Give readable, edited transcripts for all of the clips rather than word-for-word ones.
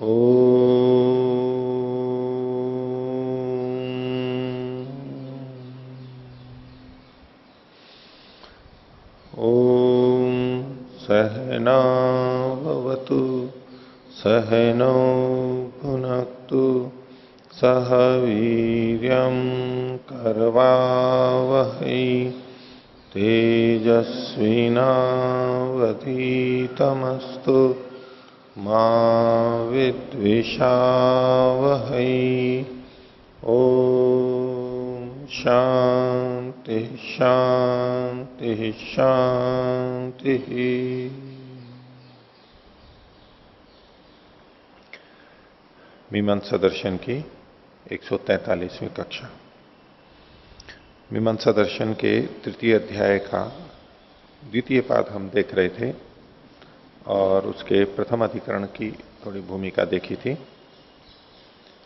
ॐ सहना भवतु सहनौ भुनक्तु सह वीर्यं करवावहै तेजस्विनावधीतमस्तु मा विद्विषावहै। ॐ शांति शांति शांति। मीमांसा दर्शन की 143वीं कक्षा। मीमांसा दर्शन के तृतीय अध्याय का द्वितीय पाद हम देख रहे थे और उसके प्रथम अधिकरण की थोड़ी भूमिका देखी थी।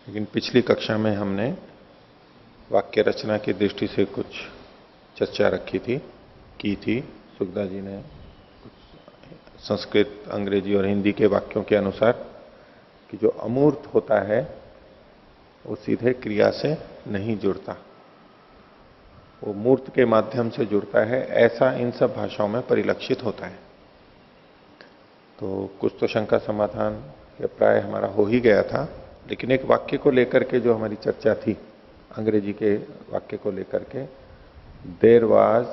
लेकिन पिछली कक्षा में हमने वाक्य रचना की दृष्टि से कुछ चर्चा रखी थी की थी। सुखदा जी ने कुछ संस्कृत, अंग्रेजी और हिंदी के वाक्यों के अनुसार कि जो अमूर्त होता है वो सीधे क्रिया से नहीं जुड़ता, वो मूर्त के माध्यम से जुड़ता है, ऐसा इन सब भाषाओं में परिलक्षित होता है। तो कुछ तो शंका समाधान या प्राय हमारा हो ही गया था, लेकिन एक वाक्य को लेकर के जो हमारी चर्चा थी, अंग्रेजी के वाक्य को लेकर के, there was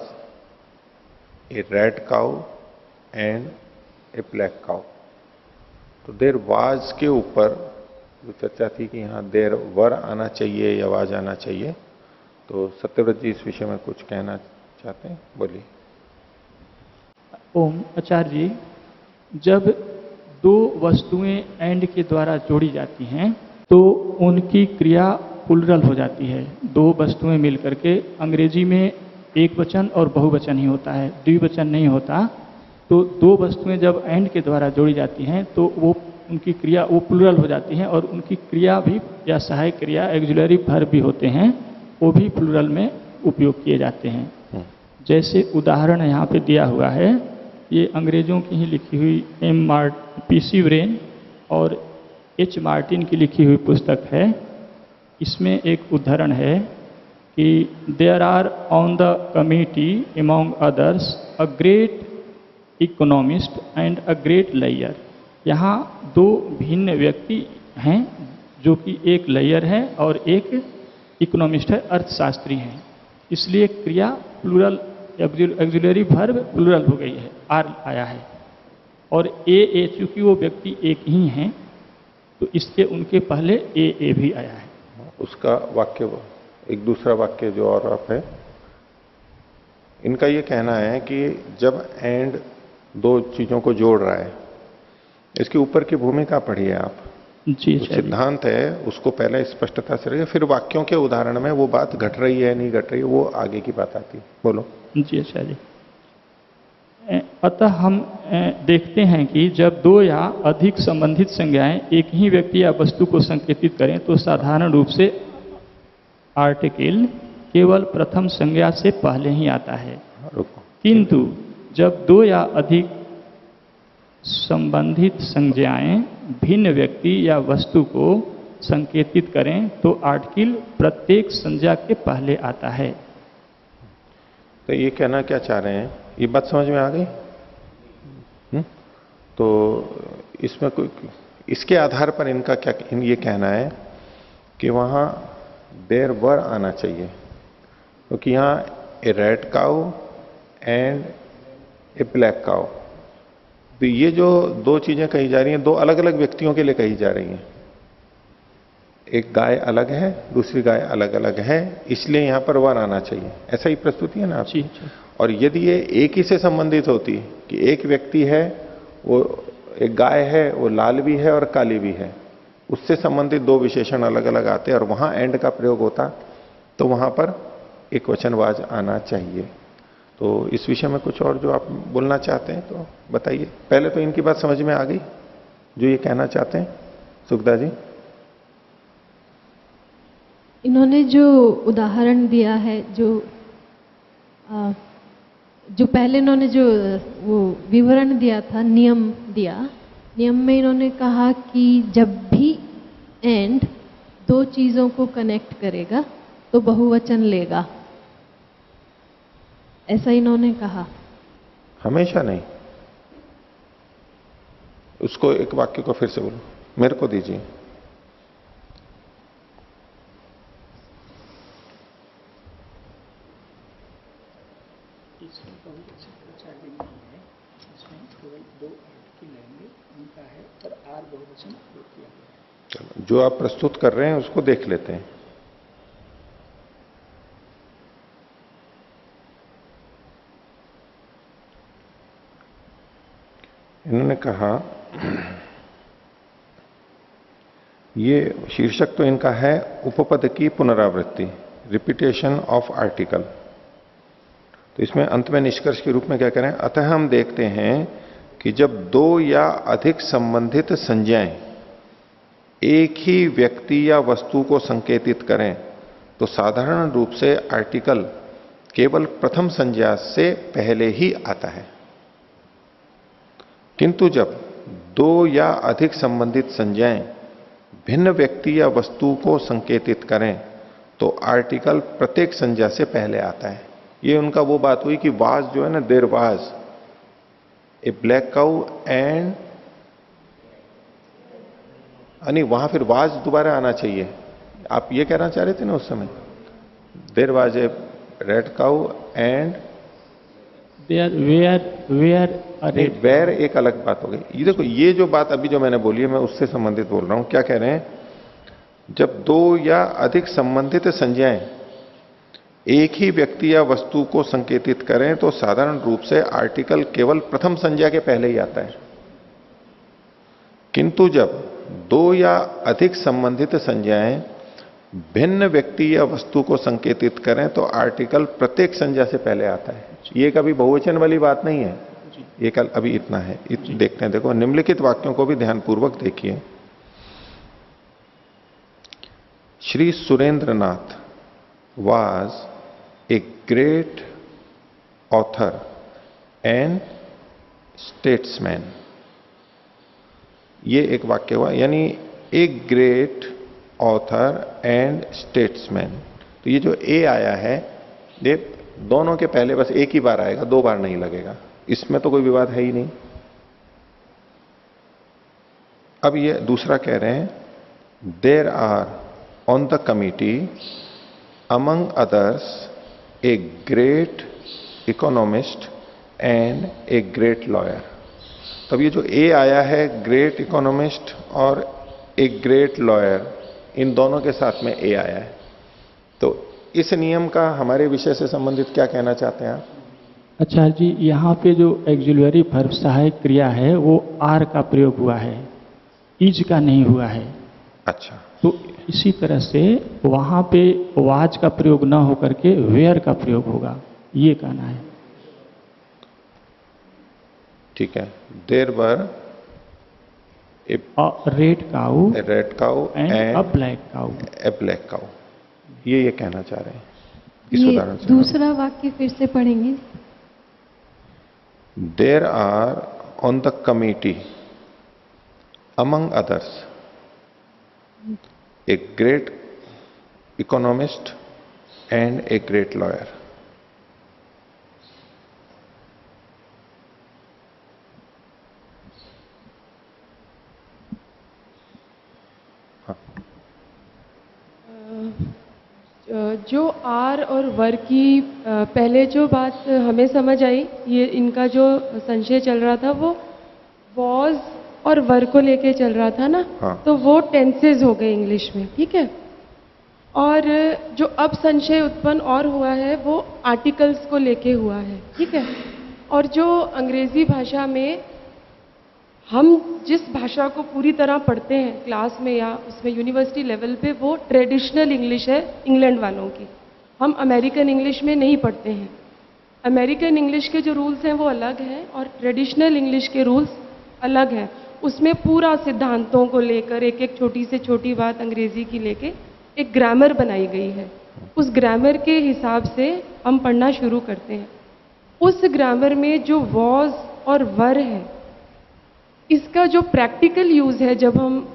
a red cow and a black cow. तो देयर वाज के ऊपर जो चर्चा थी कि यहां देयर वर आना चाहिए या वाज आना चाहिए। तो सत्यव्रत जी इस विषय में कुछ कहना चाहते हैं, बोलिए। ओम आचार्य जी, जब दो वस्तुएं एंड के द्वारा जोड़ी जाती हैं तो उनकी क्रिया प्लुरल हो जाती है। दो वस्तुएं मिलकर के, अंग्रेजी में एक वचन और बहुवचन ही होता है, द्विवचन नहीं होता। तो दो वस्तुएं जब एंड के द्वारा जोड़ी जाती हैं तो वो उनकी क्रिया वो प्लुरल हो जाती हैं, और उनकी क्रिया भी या सहायक क्रिया एक्जुलरी वर्ब भी होते हैं, वो भी प्लुरल में उपयोग किए जाते हैं। जैसे उदाहरण यहाँ पे दिया हुआ है, ये अंग्रेजों की ही लिखी हुई PC व्रेन और H मार्टिन की लिखी हुई पुस्तक है। इसमें एक उदाहरण है कि there are on the committee among others a great economist and a great lawyer. यहाँ दो भिन्न व्यक्ति हैं, जो कि एक लेयर है और एक इकोनॉमिस्ट है, अर्थशास्त्री हैं। इसलिए क्रिया प्लुरल एक्जुलरी वर्ब प्लुरल हो गई है, आर आया है। और ए चूंकि वो व्यक्ति एक ही हैं तो इसके उनके पहले ए भी आया है। उसका वाक्य, एक दूसरा वाक्य जो और आप है, इनका ये कहना है कि जब एंड दो चीजों को जोड़ रहा है, इसके ऊपर की भूमिका पढ़िए आप। जी, जो सिद्धांत है उसको पहले स्पष्टता से रखिए, फिर वाक्यों के उदाहरण में वो बात घट रही है नहीं घट रही है, वो आगे की बात आती है। बोलो। जी अच्छा जी। अतः हम देखते हैं कि जब दो या अधिक संबंधित संज्ञाएं एक ही व्यक्ति या वस्तु को संकेतित करें तो साधारण रूप से आर्टिकल केवल प्रथम संज्ञा से पहले ही आता है। किंतु जब दो या अधिक संबंधित संज्ञाएं भिन्न व्यक्ति या वस्तु को संकेतित करें तो आर्टिकल प्रत्येक संज्ञा के पहले आता है। तो ये कहना क्या चाह रहे हैं, ये बात समझ में आ गई? तो इसमें कोई, इसके आधार पर इनका क्या ये कहना है कि वहां देयर वर आना चाहिए, क्योंकि यहां a red cow and a black cow, तो ये जो दो चीजें कही जा रही हैं, दो अलग अलग व्यक्तियों के लिए कही जा रही हैं। एक गाय अलग है, दूसरी गाय अलग अलग है, इसलिए यहां पर वर आना चाहिए, ऐसा ही प्रस्तुति है ना आपकी। और यदि ये एक ही से संबंधित होती कि एक व्यक्ति है, वो एक गाय है, वो लाल भी है और काली भी है, उससे संबंधित दो विशेषण अलग अलग आते और वहां एंड का प्रयोग होता, तो वहां पर एक वचनवाज आना चाहिए। तो इस विषय में कुछ और जो आप बोलना चाहते हैं तो बताइए। पहले तो इनकी बात समझ में आ गई जो ये कहना चाहते हैं, सुखदा जी। इन्होंने जो उदाहरण दिया है, जो पहले इन्होंने जो वो विवरण दिया था, नियम दिया, नियम में इन्होंने कहा कि जब भी एंड दो चीजों को कनेक्ट करेगा तो बहुवचन लेगा, ऐसा इन्होंने कहा। हमेशा नहीं। उसको एक वाक्य को फिर से बोलो, मेरे को दीजिए। इसमें बहुवचन आचार्य नहीं है, इसमें केवल दो अर्थ की लेंगे उनका है, और आर बहुवचन प्रयोग किया गया है। चलो, जो आप प्रस्तुत कर रहे हैं उसको देख लेते हैं। इन्होंने कहा, ये शीर्षक तो इनका है उपपद की पुनरावृत्ति, रिपीटेशन ऑफ आर्टिकल। तो इसमें अंत में निष्कर्ष के रूप में क्या करें, अतः हम देखते हैं कि जब दो या अधिक संबंधित संज्ञाएं एक ही व्यक्ति या वस्तु को संकेतित करें तो साधारण रूप से आर्टिकल केवल प्रथम संज्ञा से पहले ही आता है, किंतु जब दो या अधिक संबंधित संज्ञाएं भिन्न व्यक्ति या वस्तु को संकेतित करें तो आर्टिकल प्रत्येक संज्ञा से पहले आता है। ये उनका वो बात हुई कि वाज जो है ना, there was a black cow and, यानी वहां फिर वाज दोबारा आना चाहिए। आप ये कहना चाह रहे थे ना उस समय, there was a red cow and where एक अलग बात हो गई। ये देखो, ये जो बात अभी जो मैंने बोली है मैं उससे संबंधित बोल रहा हूं। क्या कह रहे हैं, जब दो या अधिक संबंधित संज्ञाएं एक ही व्यक्ति या वस्तु को संकेतित करें तो साधारण रूप से आर्टिकल केवल प्रथम संज्ञा के पहले ही आता है, किंतु जब दो या अधिक संबंधित संज्ञाएं भिन्न व्यक्ति या वस्तु को संकेतित करें तो आर्टिकल प्रत्येक संज्ञा से पहले आता है। ये कभी बहुवचन वाली बात नहीं है, ये कल अभी इतना है। देखते हैं, देखो निम्नलिखित वाक्यों को भी ध्यानपूर्वक देखिए। Shri Surendranath was a great author and statesman। ये एक वाक्य हुआ, यानी एक ग्रेट ऑथर एंड स्टेट्समैन। तो ये जो ए आया है, ये दोनों के पहले बस एक ही बार आएगा, दो बार नहीं लगेगा, इसमें तो कोई विवाद है ही नहीं। अब ये दूसरा कह रहे हैं, there are on the committee among others a great economist and a great lawyer। तब ये जो ए आया है, ग्रेट इकोनॉमिस्ट और एक ग्रेट लॉयर, इन दोनों के साथ में ए आया है। तो इस नियम का हमारे विषय से संबंधित क्या कहना चाहते हैं आप? अच्छा जी, यहाँ पे जो एक्सिलरी वर्ब सहायक क्रिया है वो आर का प्रयोग हुआ है, इज का नहीं हुआ है। अच्छा, तो इसी तरह से वहां पे वाज का प्रयोग ना होकर के वेयर का प्रयोग होगा, ये कहना है। ठीक है, there were a red cow and a black cow, a black cow, ये कहना चाह रहे हैं इस उदाहरण से। दूसरा वाक्य फिर से पढ़ेंगे। There are on the committee among others a great economist and a great lawyer। हाँ। जो आर और वर की पहले जो बात हमें समझ आई, ये इनका जो संशय चल रहा था वो वॉज और वर को लेके चल रहा था ना। हाँ। तो वो टेंसेज हो गए इंग्लिश में, ठीक है। और जो अब संशय उत्पन्न और हुआ है वो आर्टिकल्स को लेके हुआ है, ठीक है। और जो अंग्रेजी भाषा में हम जिस भाषा को पूरी तरह पढ़ते हैं क्लास में या उसमें यूनिवर्सिटी लेवल पे, वो ट्रेडिशनल इंग्लिश है इंग्लैंड वालों की। हम अमेरिकन इंग्लिश में नहीं पढ़ते हैं। अमेरिकन इंग्लिश के जो रूल्स हैं वो अलग हैं और ट्रेडिशनल इंग्लिश के रूल्स अलग हैं। उसमें पूरा सिद्धांतों को लेकर एक एक छोटी से छोटी बात अंग्रेजी की लेके एक ग्रामर बनाई गई है। उस ग्रामर के हिसाब से हम पढ़ना शुरू करते हैं। उस ग्रामर में जो वॉज और वर है इसका जो प्रैक्टिकल यूज़ है, जब हम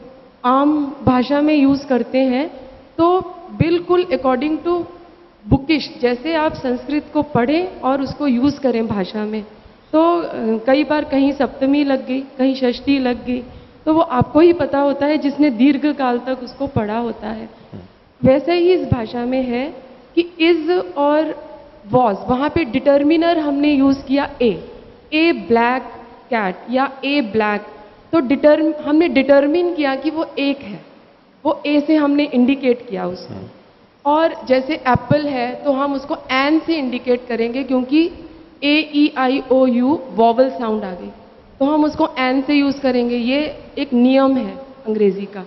आम भाषा में यूज़ करते हैं तो बिल्कुल अकॉर्डिंग टू बुकिश, जैसे आप संस्कृत को पढ़ें और उसको यूज़ करें भाषा में, तो कई बार कहीं सप्तमी लग गई, कहीं षष्ठी लग गई, तो वो आपको ही पता होता है जिसने दीर्घ काल तक उसको पढ़ा होता है। वैसे ही इस भाषा में है कि इज और वॉज, वहाँ पे डिटर्मिनर हमने यूज़ किया ए ब्लैक कैट या ए ब्लैक, तो हमने डिटर्मिन किया कि वो एक है, वो ए से हमने इंडिकेट किया उसको। और जैसे एप्पल है तो हम उसको एन से इंडिकेट करेंगे क्योंकि AEIOU वॉवल साउंड आ गई, तो हम उसको एन से यूज़ करेंगे। ये एक नियम है अंग्रेजी का।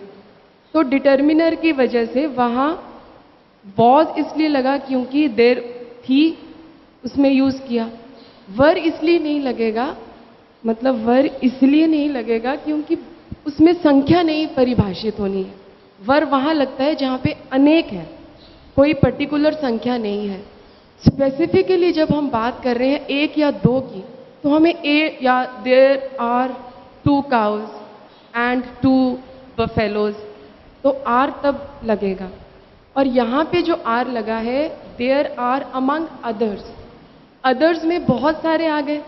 तो डिटर्मिनर की वजह से वहाँ वॉज इसलिए लगा क्योंकि देर थी, उसमें यूज़ किया। वर इसलिए नहीं लगेगा, मतलब वर इसलिए नहीं लगेगा क्योंकि उसमें संख्या नहीं परिभाषित होनी है। वर वहाँ लगता है जहाँ पे अनेक है, कोई पर्टिकुलर संख्या नहीं है। स्पेसिफिकली जब हम बात कर रहे हैं एक या दो की, तो हमें ए या there are 2 cows and 2 buffaloes, तो आर तब लगेगा। और यहाँ पे जो आर लगा है, there are among others, others में बहुत सारे आ गए,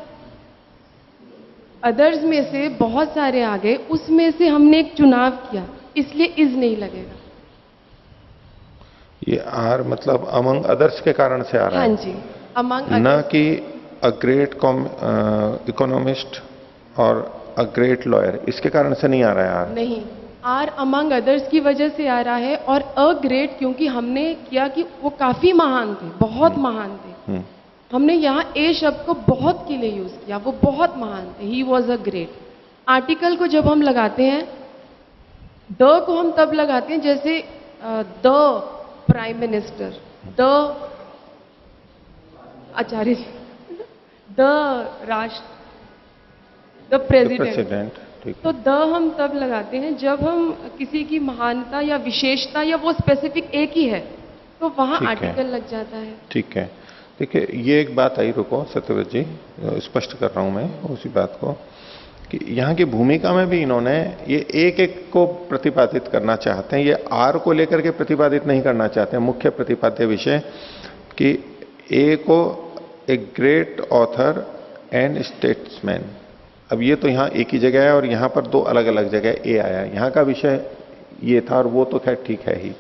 अदर्स में से बहुत सारे आ गए, उसमें से हमने एक चुनाव किया, इसलिए इज नहीं लगेगा। ये आर मतलब अमंग अदर्स के कारण से आ रहा हाँ है, जी, अमंग न कि अ ग्रेट इकोनॉमिस्ट और अ ग्रेट लॉयर, इसके कारण से नहीं आ रहा है आर। नहीं, आर अमंग अदर्स की वजह से आ रहा है, और अ ग्रेट क्योंकि हमने किया कि वो काफी महान थे, बहुत महान थे। हमने यहाँ ए शब्द को बहुत के लिए यूज किया, वो बहुत महान थे, he was a great. Article को जब हम लगाते हैं, द को हम तब लगाते हैं जैसे the prime minister, the Acharya ji, the Rashtra, the president. ठीक तो द हम तब लगाते हैं जब हम किसी की महानता या विशेषता या वो स्पेसिफिक एक ही है, तो वहां ठीक है। आर्टिकल लग जाता है। ठीक है। देखिए, ये एक बात आई, रुको सत्यव्रत जी, स्पष्ट कर रहा हूं मैं उसी बात को, कि यहाँ की भूमिका में भी इन्होंने ये एक एक को प्रतिपादित करना चाहते हैं, ये आर को लेकर के प्रतिपादित नहीं करना चाहते हैं। मुख्य प्रतिपाद्य विषय कि ए को a great author and statesman, अब ये तो यहाँ एक ही जगह है और यहाँ पर दो अलग अलग जगह ए आया है। यहाँ का विषय ये था और वो तो खैर ठीक है ही।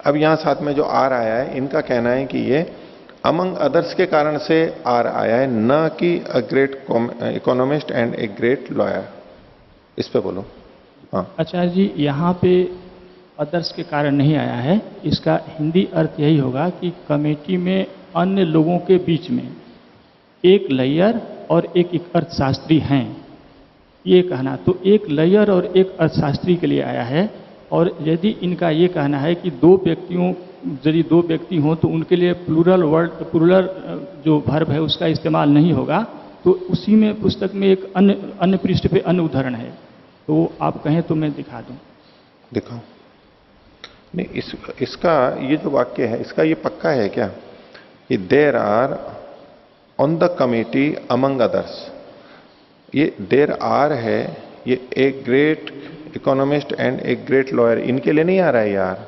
अब यहाँ साथ में जो आर आया है, इनका कहना है कि ये अमंग अदर्स के कारण से आर आया है, न कि अ great economist and a great lawyer. इस पे बोलो। हाँ आचार्य जी, यहाँ पे अदर्स के कारण नहीं आया है, इसका हिंदी अर्थ यही होगा कि कमेटी में अन्य लोगों के बीच में एक लॉयर और एक अर्थशास्त्री हैं, ये कहना। तो एक लॉयर और एक अर्थशास्त्री के लिए आया है। और यदि इनका ये कहना है कि यदि दो व्यक्ति हों तो उनके लिए प्लूरल जो वर्ब है उसका इस्तेमाल नहीं होगा, तो उसी में पुस्तक में एक अन्य पृष्ठ पे अन्य उदाहरण है, तो आप कहें तो मैं दिखा दूं। दिखाओ। नहीं, इसका ये जो वाक्य है, इसका ये पक्का है क्या कि there are on the committee among others, ये देर आर है, ये एक ग्रेट इकोनॉमिस्ट एंड एक ग्रेट लॉयर, इनके लिए नहीं आ रहा है यार।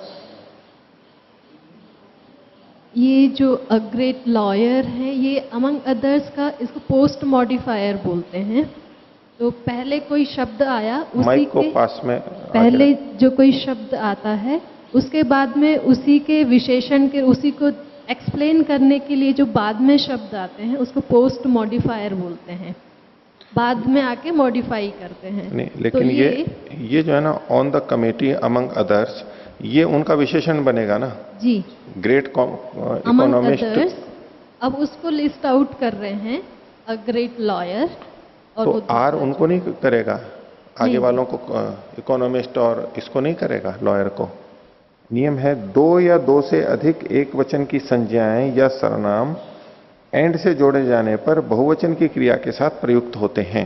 ये जो अ ग्रेट लॉयर है, ये अमंग अदर्स का, इसको पोस्ट मॉडिफायर बोलते हैं। तो पहले कोई शब्द आया, उसी माइक को के पास में पहले जो कोई शब्द आता है, उसके बाद में उसी के विशेषण के, उसी को एक्सप्लेन करने के लिए जो बाद में शब्द आते हैं, उसको पोस्ट मॉडिफायर बोलते हैं। बाद में आके मॉडिफाई करते हैं। नहीं, लेकिन तो ये जो है ना, on the committee among others, ये उनका विशेषण बनेगा ना जी, ग्रेट अमंग इकोनॉमिस्ट। अदर्स। अब उसको लिस्ट आउट कर रहे हैं, अ ग्रेट लॉयर, और तो वो आर दूसरा उनको नहीं करेगा, आगे नहीं। वालों को, इकोनॉमिस्ट और इसको नहीं करेगा, लॉयर को। नियम है, दो या दो से अधिक एक वचन की संज्ञाएं या सर्वनाम एंड से जोड़े जाने पर बहुवचन की क्रिया के साथ प्रयुक्त होते हैं।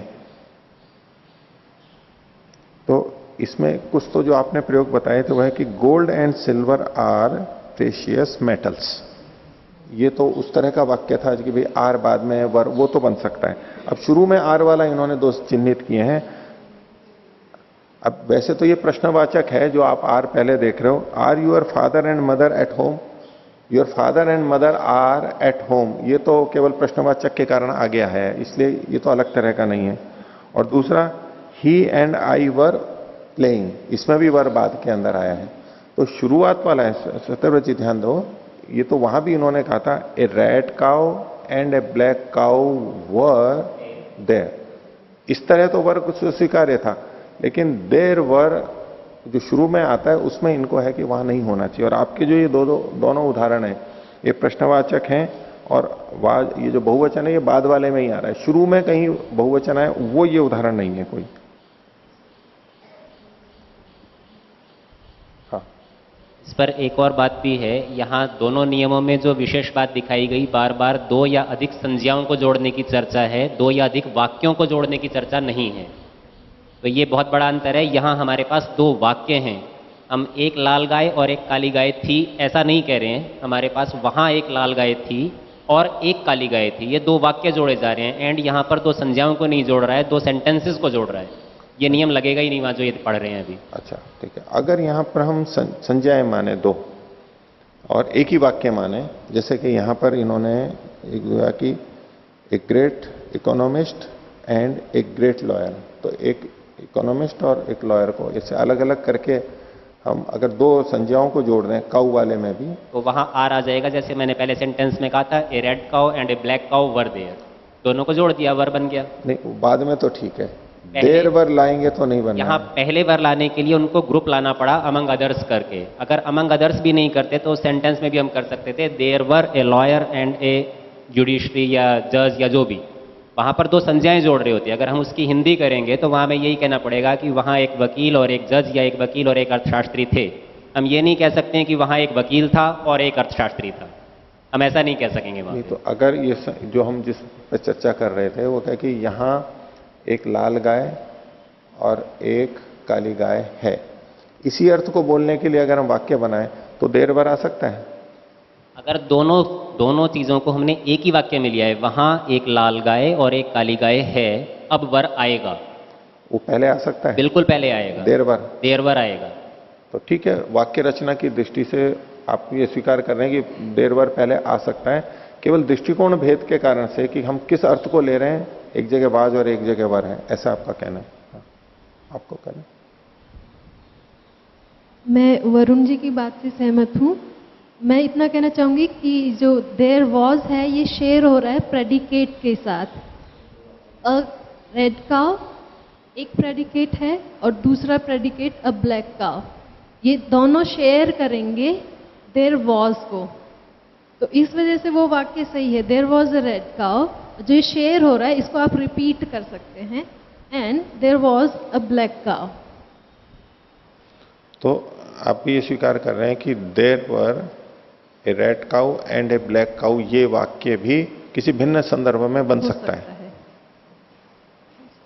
तो इसमें कुछ तो जो आपने प्रयोग बताए थे वह है कि gold and silver are precious metals, ये तो उस तरह का वाक्य था कि भाई आर बाद में वर, वो तो बन सकता है। अब शुरू में आर वाला इन्होंने दो चिन्हित किए हैं, अब वैसे तो ये प्रश्नवाचक है जो आप आर पहले देख रहे हो, are your father and mother at home, your father and mother are at home, ये तो केवल प्रश्नवाचक के कारण आ गया है, इसलिए ये तो अलग तरह का नहीं है। और दूसरा, ही एंड आई वर प्लेइंग, इसमें भी वर बाद के अंदर आया है। तो शुरुआत वाला है, सत्यव्रत जी ध्यान दो, ये तो वहां भी इन्होंने कहा था a red cow and a black cow were there, इस तरह तो वर कुछ स्वीकार्य था, लेकिन देर वर जो शुरू में आता है उसमें इनको है कि वहां नहीं होना चाहिए। और आपके जो ये दोनों उदाहरण है ये प्रश्नवाचक हैं, और ये जो बहुवचन है ये बाद वाले में ही आ रहा है, शुरू में कहीं बहुवचन है वो ये उदाहरण नहीं है कोई। हाँ, इस पर एक और बात भी है, यहाँ दोनों नियमों में जो विशेष बात दिखाई गई, बार बार दो या अधिक संज्ञाओं को जोड़ने की चर्चा है, दो या अधिक वाक्यों को जोड़ने की चर्चा नहीं है। तो ये बहुत बड़ा अंतर है। यहाँ हमारे पास दो वाक्य हैं, हम एक लाल गाय और एक काली गाय थी ऐसा नहीं कह रहे हैं, हमारे पास वहाँ एक लाल गाय थी और एक काली गाय थी, ये दो वाक्य जोड़े जा रहे हैं। एंड यहाँ पर दो संज्ञाओं को नहीं जोड़ रहा है, दो सेंटेंसेस को जोड़ रहा है। ये नियम लगेगा ही नहीं वहाँ जो ये पढ़ रहे हैं अभी। अच्छा ठीक है, अगर यहाँ पर हम संज्ञाएं माने दो और एक ही वाक्य माने, जैसे कि यहाँ पर इन्होंने एक हुआ कि एक ग्रेट इकोनॉमिस्ट एंड एक ग्रेट लॉयर, तो एक इकोनॉमिस्ट और एक लॉयर को जैसे अलग अलग करके हम अगर दो संज्ञाओं को जोड़ रहे हैं काउ वाले में भी, तो वहाँ आर आ जाएगा, जैसे मैंने पहले सेंटेंस में कहा था, a red cow and a black cow were there, दोनों को जोड़ दिया, वर बन गया। नहीं बाद में तो ठीक है, देर वर लाएंगे तो नहीं बनना। यहाँ पहले वर लाने के लिए उनको ग्रुप लाना पड़ा अमंग अदर्स करके, अगर अमंग अदर्स भी नहीं करते तो सेंटेंस में भी हम कर सकते थे, there were a lawyer and a judiciary या जज या जो भी, वहाँ पर दो संज्ञाएं जोड़ रहे होते हैं। अगर हम उसकी हिंदी करेंगे तो वहाँ में यही कहना पड़ेगा कि वहाँ एक वकील और एक जज या एक वकील और एक अर्थशास्त्री थे। हम ये नहीं कह सकते हैं कि वहाँ एक वकील था और एक अर्थशास्त्री था, हम ऐसा नहीं कह सकेंगे वहाँ। नहीं तो अगर ये जो हम जिस पर चर्चा कर रहे थे वो क्या कि यहाँ एक लाल गाय और एक काली गाय है, इसी अर्थ को बोलने के लिए अगर हम वाक्य बनाएं तो देर वर आ सकता है। अगर दोनों चीजों को हमने एक ही वाक्य में लिया है, वहां एक लाल गाय और एक काली गाय है, अब वर आएगा, वो पहले आ सकता है, बिल्कुल पहले आएगा, देर वर आएगा। तो ठीक है, वाक्य रचना की दृष्टि से आप ये स्वीकार कर रहे हैं कि देर वर पहले आ सकता है, केवल दृष्टिकोण भेद के कारण से कि हम किस अर्थ को ले रहे हैं, एक जगह बाज और एक जगह वर है, ऐसा आपका कहना है। हाँ, आपको कहना। मैं वरुण जी की बात से सहमत हूँ। मैं इतना कहना चाहूंगी कि जो देयर वॉज है ये शेयर हो रहा है प्रेडिकेट के साथ। अ रेड काउ एक प्रेडिकेट है और दूसरा प्रेडिकेट अ ब्लैक काउ, ये दोनों शेयर करेंगे देयर वॉज को, तो इस वजह से वो वाक्य सही है। There was a red cow, जो शेयर हो रहा है इसको आप रिपीट कर सकते हैं, and there was a black cow. तो आप ये स्वीकार कर रहे हैं कि there were a red cow and a black cow, ये वाक्य भी किसी भिन्न संदर्भ में बन सकता है।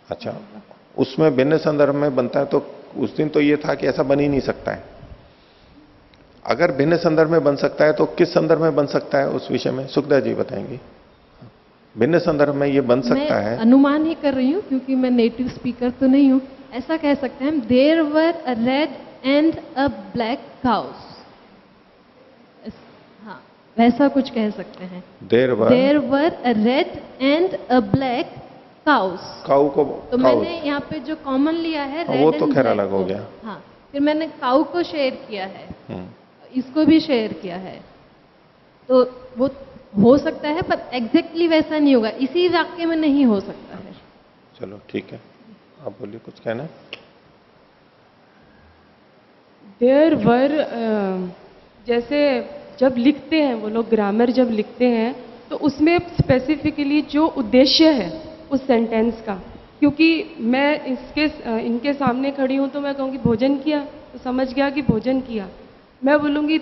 अच्छा, उसमें भिन्न संदर्भ में बनता है, तो उस दिन तो ये था कि ऐसा बन ही नहीं सकता है। अगर भिन्न संदर्भ में बन सकता है तो किस संदर्भ में बन सकता है, उस विषय में सुखदा जी बताएंगी। भिन्न संदर्भ में ये बन सकता है, अनुमान ही कर रही हूँ क्योंकि मैं नेटिव स्पीकर तो नहीं हूँ। ऐसा कह सकते हैं, there were a red and a black cows, हाँ वैसा कुछ कह सकते हैं। There were a red and a black cows, cow को तो मैंने यहाँ पे जो कॉमन लिया है रेड, वो तो खैर अलग हो गया। हाँ, फिर मैंने काउ को शेयर किया है, इसको भी शेयर किया है, तो वो हो सकता है पर एग्जैक्टली वैसा नहीं होगा, इसी वाक्य में नहीं हो सकता है। चलो ठीक है, आप बोलिए कुछ कहना है। देयर वर, जैसे जब लिखते हैं वो लोग ग्रामर जब लिखते हैं तो उसमें स्पेसिफिकली जो उद्देश्य है उस सेंटेंस का, क्योंकि मैं इनके सामने खड़ी हूँ तो मैं कहूँगी भोजन किया, तो समझ गया कि भोजन किया। मैं बोलूँगी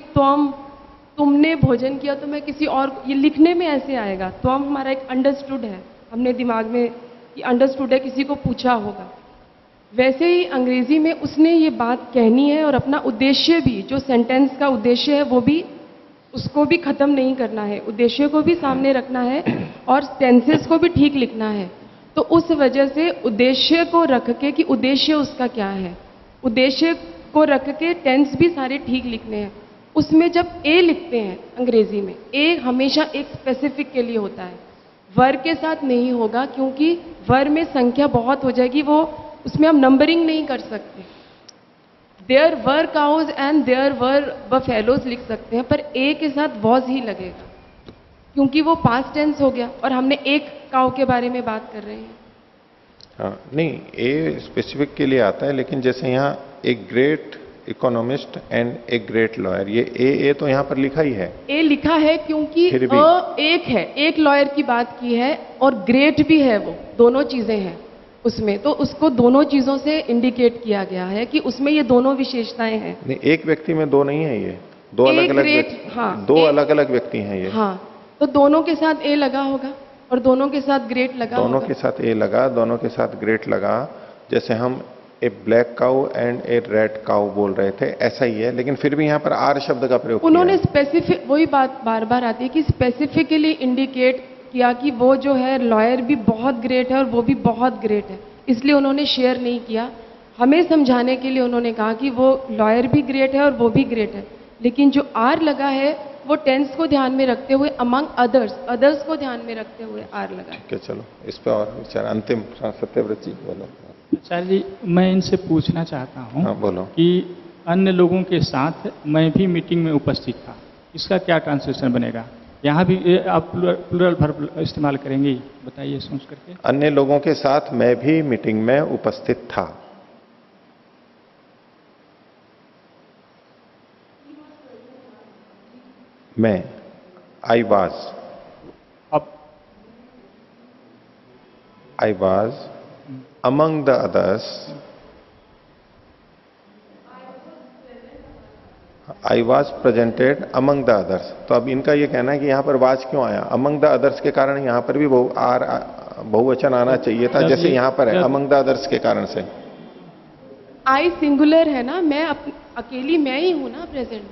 तुमने भोजन किया, तो मैं किसी और, ये लिखने में ऐसे आएगा। हमारा एक अंडरस्टूड है, हमने दिमाग में ये अंडरस्टूड है, किसी को पूछा होगा। वैसे ही अंग्रेजी में उसने ये बात कहनी है और अपना उद्देश्य भी, जो सेंटेंस का उद्देश्य है वो भी, उसको भी खत्म नहीं करना है, उद्देश्य को भी सामने रखना है और टेंसेस को भी ठीक लिखना है। तो उस वजह से उद्देश्य को रख के कि उद्देश्य उसका क्या है, उद्देश्य को रख के टेंस भी सारे ठीक लिखने हैं। उसमें जब ए लिखते हैं अंग्रेजी में, ए हमेशा एक स्पेसिफिक के लिए होता है, वर के साथ नहीं होगा, क्योंकि वर में संख्या बहुत हो जाएगी, वो उसमें हम नंबरिंग नहीं कर सकते। There were cows and there were buffaloes लिख सकते हैं, पर ए के साथ वॉज ही लगेगा, क्योंकि वो पास्ट टेंस हो गया और हमने एक काउ के बारे में बात कर रहे हैं। हाँ, नहीं, ए स्पेसिफिक के लिए आता है, लेकिन जैसे यहाँ एक ग्रेट इकोनॉमिस्ट एंड एक ग्रेट लॉयर, ये ए तो यहाँ पर लिखा ही है। ए लिखा है क्योंकि फिर भी एक है, एक लॉयर की बात की है और ग्रेट भी है, वो दोनों चीजें हैं उसमें, तो उसको दोनों चीजों से इंडिकेट किया गया है कि उसमें ये दोनों विशेषताएं हैं। नहीं, एक व्यक्ति में दो नहीं है, ये दो अलग अलग, हाँ, दो अलग अलग व्यक्ति हैं ये। हाँ, तो दोनों के साथ ए लगा होगा और दोनों के साथ ग्रेट लगा दोनों होगा। के साथ ए लगा, दोनों के साथ ग्रेट लगा। जैसे हम a black cow and a red cow बोल रहे थे, ऐसा ही है, लेकिन फिर भी यहाँ पर आर शब्द का प्रयोग उन्होंने किया है। स्पेसिफिक, वही बात बार बार आती है कि स्पेसिफिकली इंडिकेट किया कि वो जो है लॉयर भी बहुत ग्रेट है और वो भी बहुत ग्रेट है, इसलिए उन्होंने शेयर नहीं किया। हमें समझाने के लिए उन्होंने कहा कि वो लॉयर भी ग्रेट है और वो भी ग्रेट है, लेकिन जो आर लगा है वो टेंस को ध्यान में रखते हुए, अमंग अदर्स, अदर्स को ध्यान में रखते हुए आर लगा है। ठीक है, चलो इस पे और विचार। अंतिम सत्यव्रत जी बोलो। आचार्य जी, मैं इनसे पूछना चाहता हूँ हाँ, बोलो। कि अन्य लोगों के साथ मैं भी मीटिंग में उपस्थित था, इसका क्या ट्रांसलेशन बनेगा? यहाँ भी आप प्लूरल वर्ब इस्तेमाल करेंगे, बताइए सोच करके। अन्य लोगों के साथ मैं भी मीटिंग में उपस्थित था। मैं, आई वॉज, अब I was among the others, I was presented among the others. तो अब इनका ये कहना है कि यहां पर वाज क्यों आया? अमंग द अदर्स के कारण यहां पर भी बहुवचन आना चाहिए था, जैसे यहां पर है अमंग द अदर्स के कारण से। आई सिंगुलर है ना, मैं अकेली मैं ही हूं ना प्रेजेंट,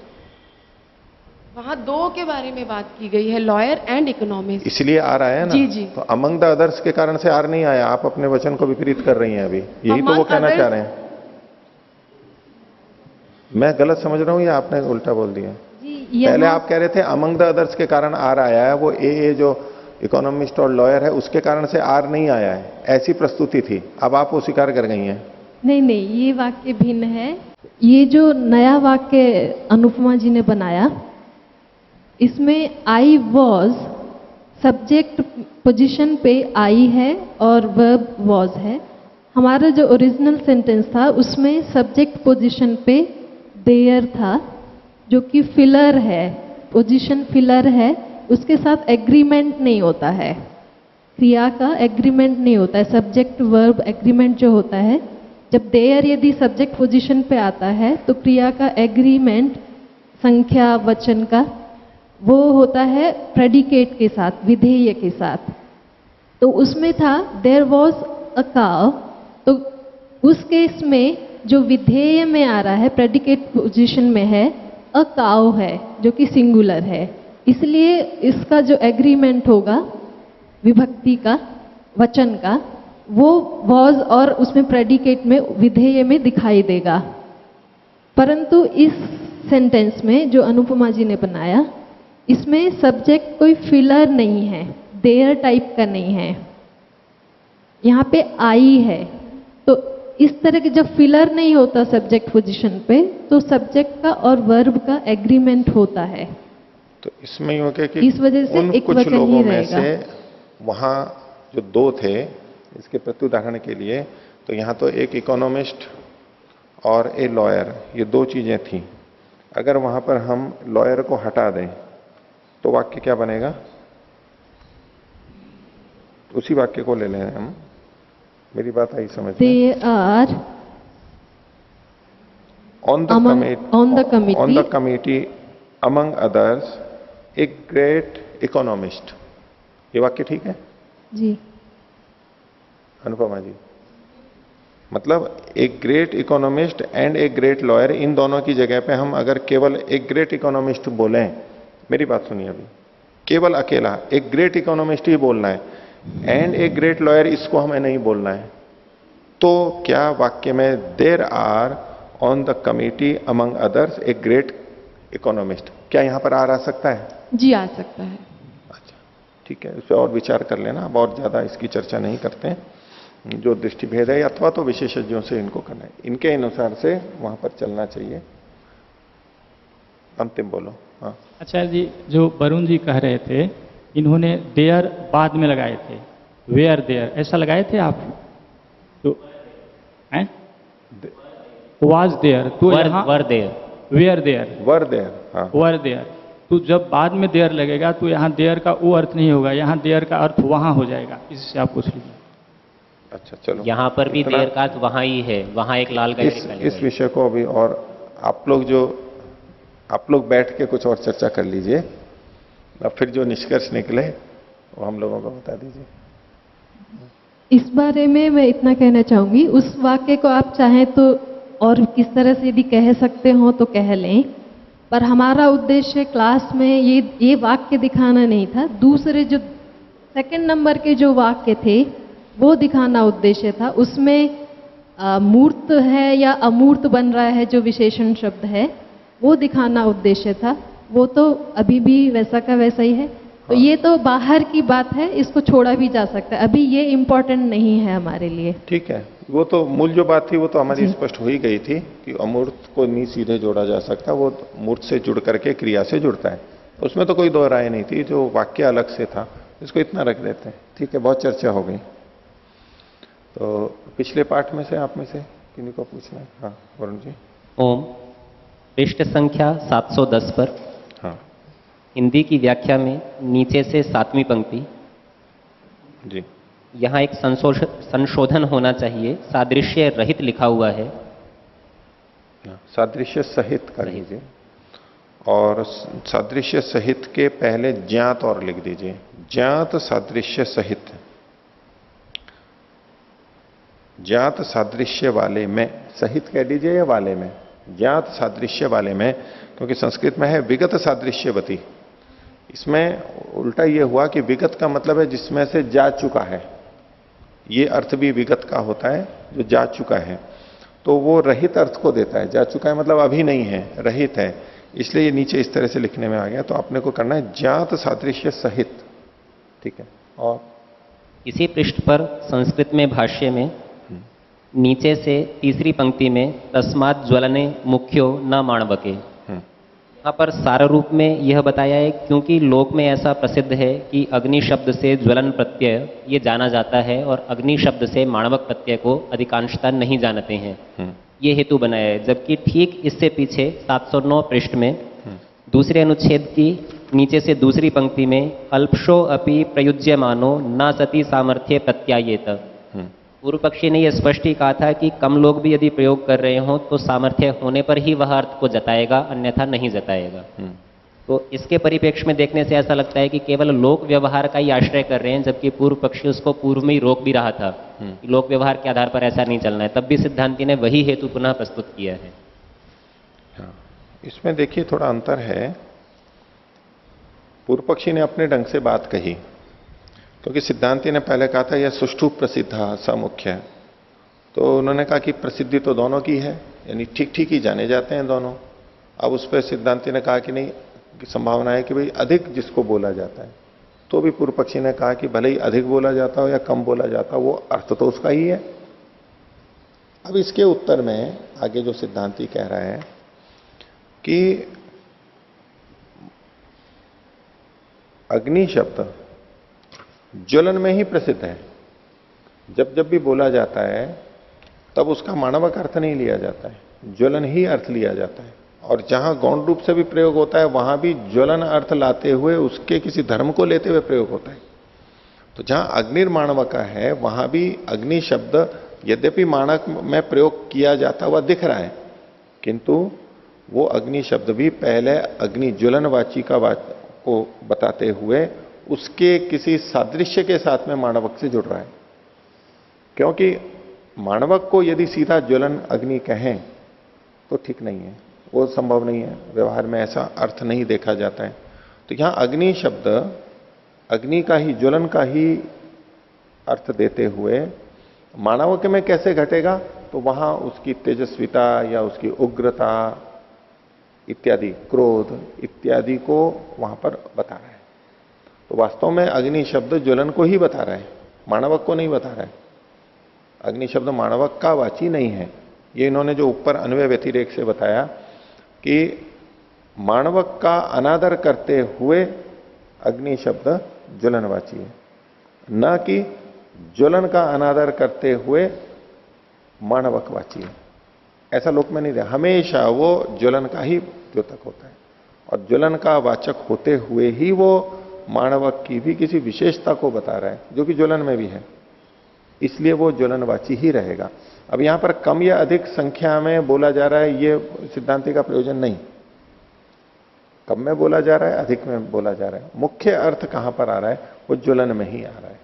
वहां दो के बारे में बात की गई है, लॉयर एंड इकोनॉमिस्ट, इसलिए आर आया ना। जी जी। तो अमंग द अदर्स के कारण से आर नहीं आया, आप अपने वचन को विपरीत कर रही हैं अभी, यही तो वो कहना चाह रहे हैं। मैं गलत समझ रहा हूं या आपने उल्टा बोल दिया? जी, पहले आप कह रहे थे अमंग द अदर्स के कारण आर आया है, वो ए जो इकोनॉमिस्ट और लॉयर है उसके कारण से आर नहीं आया है, ऐसी प्रस्तुति थी। अब आप वो स्वीकार कर गई हैं। नहीं नहीं, ये वाक्य भिन्न है। ये जो नया वाक्य अनुपमा जी ने बनाया, इसमें आई वॉज, सब्जेक्ट पोजीशन पे आई है और वर्ब वॉज है। हमारा जो ओरिजिनल सेंटेंस था उसमें सब्जेक्ट पोजीशन पे देयर था, जो कि फिलर है, पोजीशन फिलर है, उसके साथ एग्रीमेंट नहीं होता है, क्रिया का एग्रीमेंट नहीं होता है। सब्जेक्ट वर्ब एग्रीमेंट जो होता है, जब देयर यदि सब्जेक्ट पोजीशन पे आता है तो क्रिया का एग्रीमेंट संख्या वचन का वो होता है प्रेडिकेट के साथ, विधेय के साथ। तो उसमें था देयर वॉज अ काउ, तो उस केस में जो विधेय में आ रहा है प्रेडिकेट पोजीशन में है, अ काउ है जो कि सिंगुलर है, इसलिए इसका जो एग्रीमेंट होगा विभक्ति का, वचन का, वो वॉज और उसमें प्रेडिकेट में विधेय में दिखाई देगा। परंतु इस सेंटेंस में जो अनुपमा जी ने बनाया, इसमें सब्जेक्ट कोई फिलर नहीं है, देयर टाइप का नहीं है, यहाँ पे आई है। तो इस तरह के जब फिलर नहीं होता सब्जेक्ट पोजीशन पे, तो सब्जेक्ट का और वर्ब का एग्रीमेंट होता है। तो इसमें यूं कि इस वजह से उन एक कुछ वचन ही लोगों में रहेगा। से वहां जो दो थे, इसके प्रति उदाहरण के लिए, तो यहां तो एक इकोनॉमिस्ट और ए लॉयर, ये दो चीजें थी। अगर वहां पर हम लॉयर को हटा दें तो वाक्य क्या बनेगा? उसी वाक्य को ले लें हम, मेरी बात आई समझ में? They are on the committee among others a great economist। ये वाक्य ठीक है जी अनुपमा जी? मतलब एक ग्रेट इकोनॉमिस्ट एंड एक ग्रेट लॉयर, इन दोनों की जगह पे हम अगर केवल एक ग्रेट इकोनॉमिस्ट बोलें, मेरी बात सुनिए अभी, केवल अकेला एक ग्रेट इकोनॉमिस्ट ही बोलना है एंड एक ग्रेट लॉयर, इसको हमें नहीं बोलना है, तो क्या वाक्य में there are on the committee among others a great economist, क्या यहां पर आ सकता है? जी आ सकता है। अच्छा, ठीक है, इस पर और विचार कर लेना, अब और ज्यादा इसकी चर्चा नहीं करते हैं। जो दृष्टिभेद है अथवा तो विशेषज्ञों से इनको करना है, इनके अनुसार से वहां पर चलना चाहिए। अंतिम बोलो। हाँ, अच्छा जी, जो वरुण जी कह रहे थे, इन्होंने देयर बाद में लगाए थे, वेयर देयर ऐसा लगाए थे आप तो हैं? वाज देयर तो यहाँ were there, where there, were there, हाँ, वर देयर, तो जब बाद में देयर लगेगा तो यहाँ देयर का वो अर्थ नहीं होगा, यहाँ देयर का अर्थ वहां हो जाएगा, इससे आप पूछ लीजिए। अच्छा चलो, यहां पर भी इतना- देयर का अर्थ वहां ही है, वहां एक लाल का इस विषय को अभी और आप लोग बैठ के कुछ और चर्चा कर लीजिए, अब फिर जो निष्कर्ष निकले वो हम लोगों को बता दीजिए। इस बारे में मैं इतना कहना चाहूंगी, उस वाक्य को आप चाहें तो और किस तरह से यदि कह सकते हो तो कह लें, पर हमारा उद्देश्य क्लास में ये वाक्य दिखाना नहीं था। दूसरे जो सेकंड नंबर के जो वाक्य थे वो दिखाना उद्देश्य था। उसमें मूर्त है या अमूर्त बन रहा है जो विशेषण शब्द है, वो दिखाना उद्देश्य था। वो तो अभी भी वैसा का वैसा ही है। तो ये तो बाहर की बात है, इसको छोड़ा भी जा सकता है, अभी ये इम्पोर्टेंट नहीं है हमारे लिए। ठीक है, वो तो मूल जो बात थी वो तो हमारी स्पष्ट हो ही गई थी कि अमूर्त को नहीं सीधे जोड़ा जा सकता, वो मूर्त से जुड़ करके क्रिया से जुड़ता है, उसमें तो कोई दो राय नहीं थी। जो वाक्य अलग से था इसको इतना रख देते हैं। ठीक है, बहुत चर्चा हो गई। तो पिछले पाठ में से आप में से किन्हीं को पूछना है? हाँ वरुण जी। ओम, पृष्ठ संख्या 710 पर हाँ हिंदी की व्याख्या में नीचे से 7वीं पंक्ति, जी, यहाँ एक संशोधन होना चाहिए, सादृश्य रहित लिखा हुआ है। सादृश्य सहित कर लीजिए, और सादृश्य सहित के पहले ज्ञात और लिख दीजिए, ज्ञात सादृश्य सहित। ज्ञात सादृश्य वाले में, सहित कह दीजिए या वाले में, ज्ञात सादृश्य वाले में, क्योंकि संस्कृत में है विगत सादृश्यवती। इसमें उल्टा यह हुआ कि विगत का मतलब है जिसमें से जा चुका है, ये अर्थ भी विगत का होता है जो जा चुका है, तो वो रहित अर्थ को देता है। जा चुका है मतलब अभी नहीं है, रहित है, इसलिए ये नीचे इस तरह से लिखने में आ गया। तो आपने को करना है ज्ञात सादृश्य सहित। ठीक है, और इसी पृष्ठ पर संस्कृत में भाष्य में नीचे से तीसरी पंक्ति में तस्मात् ज्वलने मुख्यो न माणवके, यहाँ पर सार रूप में यह बताया है क्योंकि लोक में ऐसा प्रसिद्ध है कि अग्नि शब्द से ज्वलन प्रत्यय ये जाना जाता है और अग्नि शब्द से माणवक प्रत्यय को अधिकांशता नहीं जानते हैं, ये हेतु बनाया है। जबकि ठीक इससे पीछे 709 पृष्ठ में दूसरे अनुच्छेद की नीचे से दूसरी पंक्ति में अल्पशो अपि प्रयुज्यमानो न सती सामर्थ्य प्रत्यायेत, पूर्व पक्षी ने यह स्पष्ट ही कहा था कि कम लोग भी यदि प्रयोग कर रहे हो तो सामर्थ्य होने पर ही वह अर्थ को जताएगा, अन्यथा नहीं जताएगा। तो इसके परिप्रेक्ष्य में देखने से ऐसा लगता है कि केवल लोक व्यवहार का ही आश्रय कर रहे हैं, जबकि पूर्व पक्षी उसको पूर्व में ही रोक भी रहा था कि लोक व्यवहार के आधार पर ऐसा नहीं चलना है। तब भी सिद्धांति ने वही हेतु पुनः प्रस्तुत किया है। हाँ, इसमें देखिए थोड़ा अंतर है। पूर्व पक्षी ने अपने ढंग से बात कही, क्योंकि सिद्धांति ने पहले कहा था यह सुष्ठु प्रसिद्ध समुख्य है, तो उन्होंने कहा कि प्रसिद्धि तो दोनों की है, यानी ठीक ठीक ही जाने जाते हैं दोनों। अब उस पर सिद्धांति ने कहा कि नहीं, कि संभावना है कि भाई अधिक जिसको बोला जाता है, तो भी पूर्व पक्षी ने कहा कि भले ही अधिक बोला जाता हो या कम बोला जाता हो, वो अर्थ तो उसका ही है। अब इसके उत्तर में आगे जो सिद्धांति कह रहा है कि अग्नि शब्द ज्वलन में ही प्रसिद्ध है। जब जब भी बोला जाता है तब उसका मानवक अर्थ नहीं लिया जाता है, ज्वलन ही अर्थ लिया जाता है। और जहां गौण रूप से भी प्रयोग होता है वहां भी ज्वलन अर्थ लाते हुए उसके किसी धर्म को लेते हुए प्रयोग होता है। तो जहां अग्निर्माणवका है वहां भी अग्नि शब्द यद्यपि मानक में प्रयोग किया जाता हुआ दिख रहा है, किंतु वो अग्नि शब्द भी पहले अग्नि ज्वलनवाची का को बताते हुए उसके किसी सादृश्य के साथ में मानवक से जुड़ रहा है। क्योंकि मानवक को यदि सीधा ज्वलन अग्नि कहें तो ठीक नहीं है, वो संभव नहीं है, व्यवहार में ऐसा अर्थ नहीं देखा जाता है। तो यहां अग्नि शब्द अग्नि का ही, ज्वलन का ही अर्थ देते हुए मानवक में कैसे घटेगा, तो वहां उसकी तेजस्विता या उसकी उग्रता इत्यादि, क्रोध इत्यादि को वहां पर बता रहा है। तो वास्तव में अग्नि शब्द ज्वलन को ही बता रहा है, माणवक को नहीं बता रहा है। अग्नि शब्द माणवक का वाची नहीं है। ये इन्होंने जो ऊपर अन्वय व्यतिरेक से बताया कि माणवक का अनादर करते हुए अग्नि शब्द ज्वलनवाची है, न कि ज्वलन का अनादर करते हुए माणवकवाची है। ऐसा लोक में नहीं दिया, हमेशा वो ज्वलन का ही द्योतक होता है और ज्वलन का वाचक होते हुए ही वो माणवक की भी किसी विशेषता को बता रहा है जो कि ज्वलन में भी है, इसलिए वो ज्वलनवाची ही रहेगा। अब यहां पर कम या अधिक संख्या में बोला जा रहा है, ये सिद्धांति का प्रयोजन नहीं। कम में बोला जा रहा है, अधिक में बोला जा रहा है, मुख्य अर्थ कहां पर आ रहा है, वो ज्वलन में ही आ रहा है,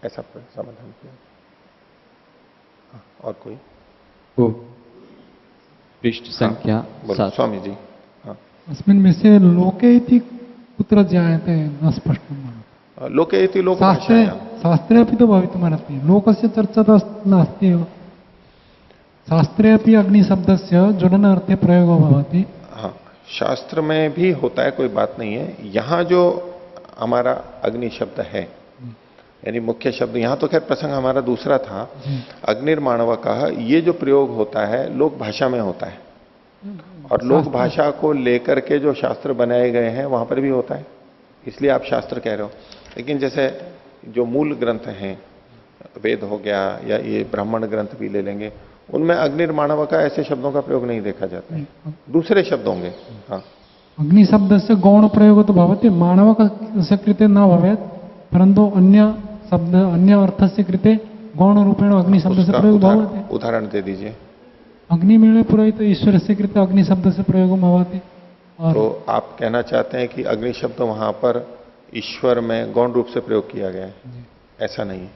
ऐसा समाधान किया। और कोई वो पृष्ठ संख्या बोलो 7। स्वामी जी। हाँ, अस्मिन् विषये लोके इति कुत्र जायते न स्पष्टं। लोके इति लोक शास्त्रे भाषायां। शास्त्रे अपि तो भवितुमर्हति, लोकस्य चर्चा तो नास्ति एव। शास्त्रे अपि अग्निशब्दस्य ज्वलनार्थे प्रयोगो भवति। हाँ, शास्त्र में भी होता है, कोई बात नहीं है। यहां जो हमारा अग्नि शब्द है, यानी मुख्य शब्द, यहां तो खैर प्रसंग हमारा दूसरा था, अग्निर्माणवकः, ये जो प्रयोग होता है लोक भाषा में होता है और लोक भाषा को लेकर के जो शास्त्र बनाए गए हैं वहां पर भी होता है, इसलिए आप शास्त्र कह रहे हो। लेकिन जैसे जो मूल ग्रंथ हैं, वेद हो गया या ये ब्राह्मण ग्रंथ भी ले लेंगे, उनमें अग्निर्माणवकः ऐसे शब्दों का प्रयोग नहीं देखा जाता है, दूसरे शब्द होंगे। हाँ, अग्निशब्दस्य गौण प्रयोगो तो भवति, माणवकस्य कृते न भवेत्, परन्तु अन्य शब्द अन्य अर्थस्य कृते गौण रूपेण अग्निशब्दस्य प्रयोगो भवति। उदाहरण दे दीजिए। अग्निमेळे पुरोहित ईश्वरस्य कृते अग्निशब्दस्य प्रयोगो भवति। और तो आप कहना चाहते हैं कि अग्नि शब्द वहां पर ईश्वर में गौण रूप से प्रयोग किया गया है? ऐसा नहीं है,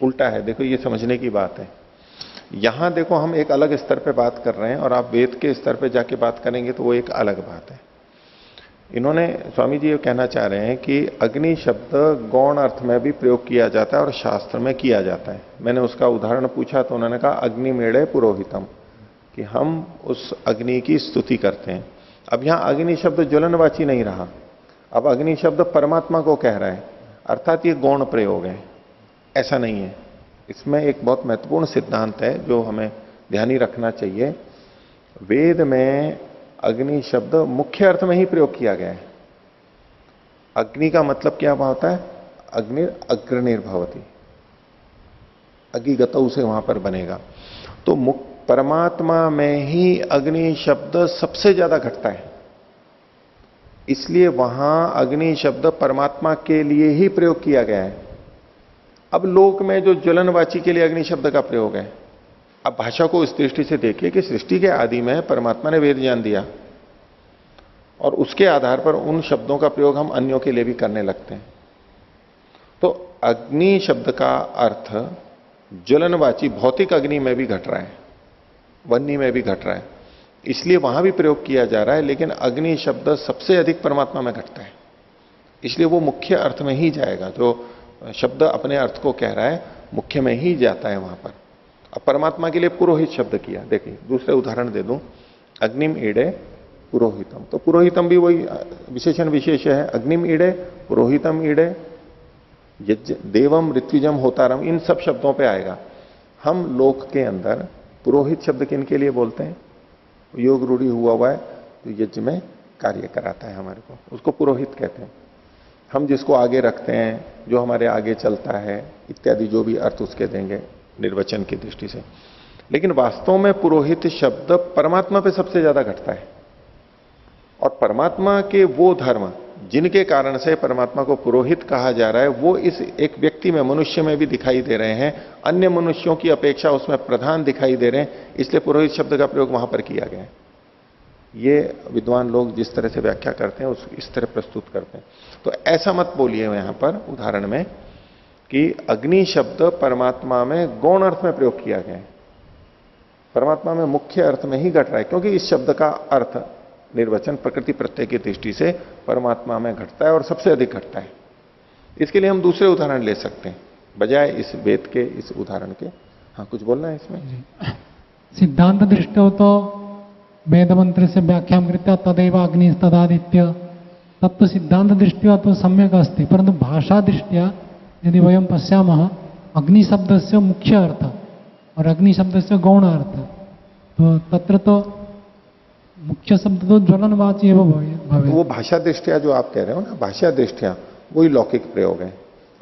उल्टा है। देखो ये समझने की बात है। यहां देखो हम एक अलग स्तर पे बात कर रहे हैं और आप वेद के स्तर पे जाके बात करेंगे तो वो एक अलग बात है। इन्होंने, स्वामी जी ये कहना चाह रहे हैं कि अग्नि शब्द गौण अर्थ में भी प्रयोग किया जाता है और शास्त्र में किया जाता है। मैंने उसका उदाहरण पूछा तो उन्होंने कहा अग्निमेळे पुरोहितम, कि हम उस अग्नि की स्तुति करते हैं। अब यहां अग्नि शब्द ज्वलनवाची नहीं रहा, अब अग्नि शब्द परमात्मा को कह रहा है, अर्थात ये गौण प्रयोग है, ऐसा नहीं है। इसमें एक बहुत महत्वपूर्ण सिद्धांत है जो हमें ध्यान ही रखना चाहिए। वेद में अग्नि शब्द मुख्य अर्थ में ही प्रयोग किया गया है। अग्नि का मतलब क्या होता है? अग्निर अग्रनिर्भवती, अग्निगतौ से वहां पर बनेगा। तो परमात्मा में ही अग्नि शब्द सबसे ज्यादा घटता है, इसलिए वहां अग्नि शब्द परमात्मा के लिए ही प्रयोग किया गया है। अब लोक में जो ज्वलनवाची के लिए अग्नि शब्द का प्रयोग है, अब भाषा को इस दृष्टि से देखिए कि सृष्टि के आदि में परमात्मा ने वेद ज्ञान दिया और उसके आधार पर उन शब्दों का प्रयोग हम अन्यों के लिए भी करने लगते हैं। तो अग्नि शब्द का अर्थ ज्वलनवाची भौतिक अग्नि में भी घट रहा है, वन्य में भी घट रहा है, इसलिए वहां भी प्रयोग किया जा रहा है। लेकिन अग्नि शब्द सबसे अधिक परमात्मा में घटता है, इसलिए वो मुख्य अर्थ में ही जाएगा। जो शब्द अपने अर्थ को कह रहा है मुख्य में ही जाता है वहां पर। अब परमात्मा के लिए पुरोहित शब्द किया, देखिए दूसरे उदाहरण दे दूं, अग्निम ईडे पुरोहितम, तो पुरोहितम भी वही विशेषण विशेष है। अग्निम ईडे, पुरोहितम ईडे, यज्ञ देवम ऋत्विजम होतारम, इन सब शब्दों पे आएगा। हम लोक के अंदर पुरोहित शब्द किन के लिए बोलते हैं? योग रूढ़ी हुआ है तो यज्ञ में कार्य कराता है हमारे को, उसको पुरोहित कहते हैं। हम जिसको आगे रखते हैं, जो हमारे आगे चलता है इत्यादि, जो भी अर्थ उसके देंगे निर्वचन की दृष्टि से। लेकिन वास्तव में पुरोहित शब्द परमात्मा पे सबसे ज्यादा घटता है और परमात्मा के वो धर्म जिनके कारण से परमात्मा को पुरोहित कहा जा रहा है, वो इस एक व्यक्ति में, मनुष्य में भी दिखाई दे रहे हैं, अन्य मनुष्यों की अपेक्षा उसमें प्रधान दिखाई दे रहे हैं, इसलिए पुरोहित शब्द का प्रयोग वहां पर किया गया है। ये विद्वान लोग जिस तरह से व्याख्या करते हैं उस इस तरह प्रस्तुत करते हैं। तो ऐसा मत बोलिए यहां पर उदाहरण में कि अग्नि शब्द परमात्मा में गौण अर्थ में प्रयोग किया गया है, परमात्मा में मुख्य अर्थ में ही घट रहा है, क्योंकि इस शब्द का अर्थ निर्वचन प्रकृति प्रत्यय की दृष्टि से परमात्मा में घटता है और सबसे अधिक घटता है। इसके लिए हम दूसरे उदाहरण ले सकते हैं बजाय इस वेद के इस उदाहरण के। हाँ, कुछ बोलना है इसमें? सिद्धांत दृष्टौ तो वेदमंत्र से व्याख्यां कृत्वा तदेव अग्नि तदादित्य तत्व सिद्धांत दृष्ट्या तो सम्यक अस्ति, परंतु भाषा दृष्ट्या यदि वयं पश्यामः अग्नि शब्दस्य मुख्य अर्थ और अग्नि शब्दस्य गौण अर्थ, तो तत्र तो मुख्य शब्द तो ज्वलनवाची एवं भवेत्। वो भाषा दृष्टिया जो आप कह रहे हो ना, भाषा दृष्टिया वही लौकिक प्रयोग है।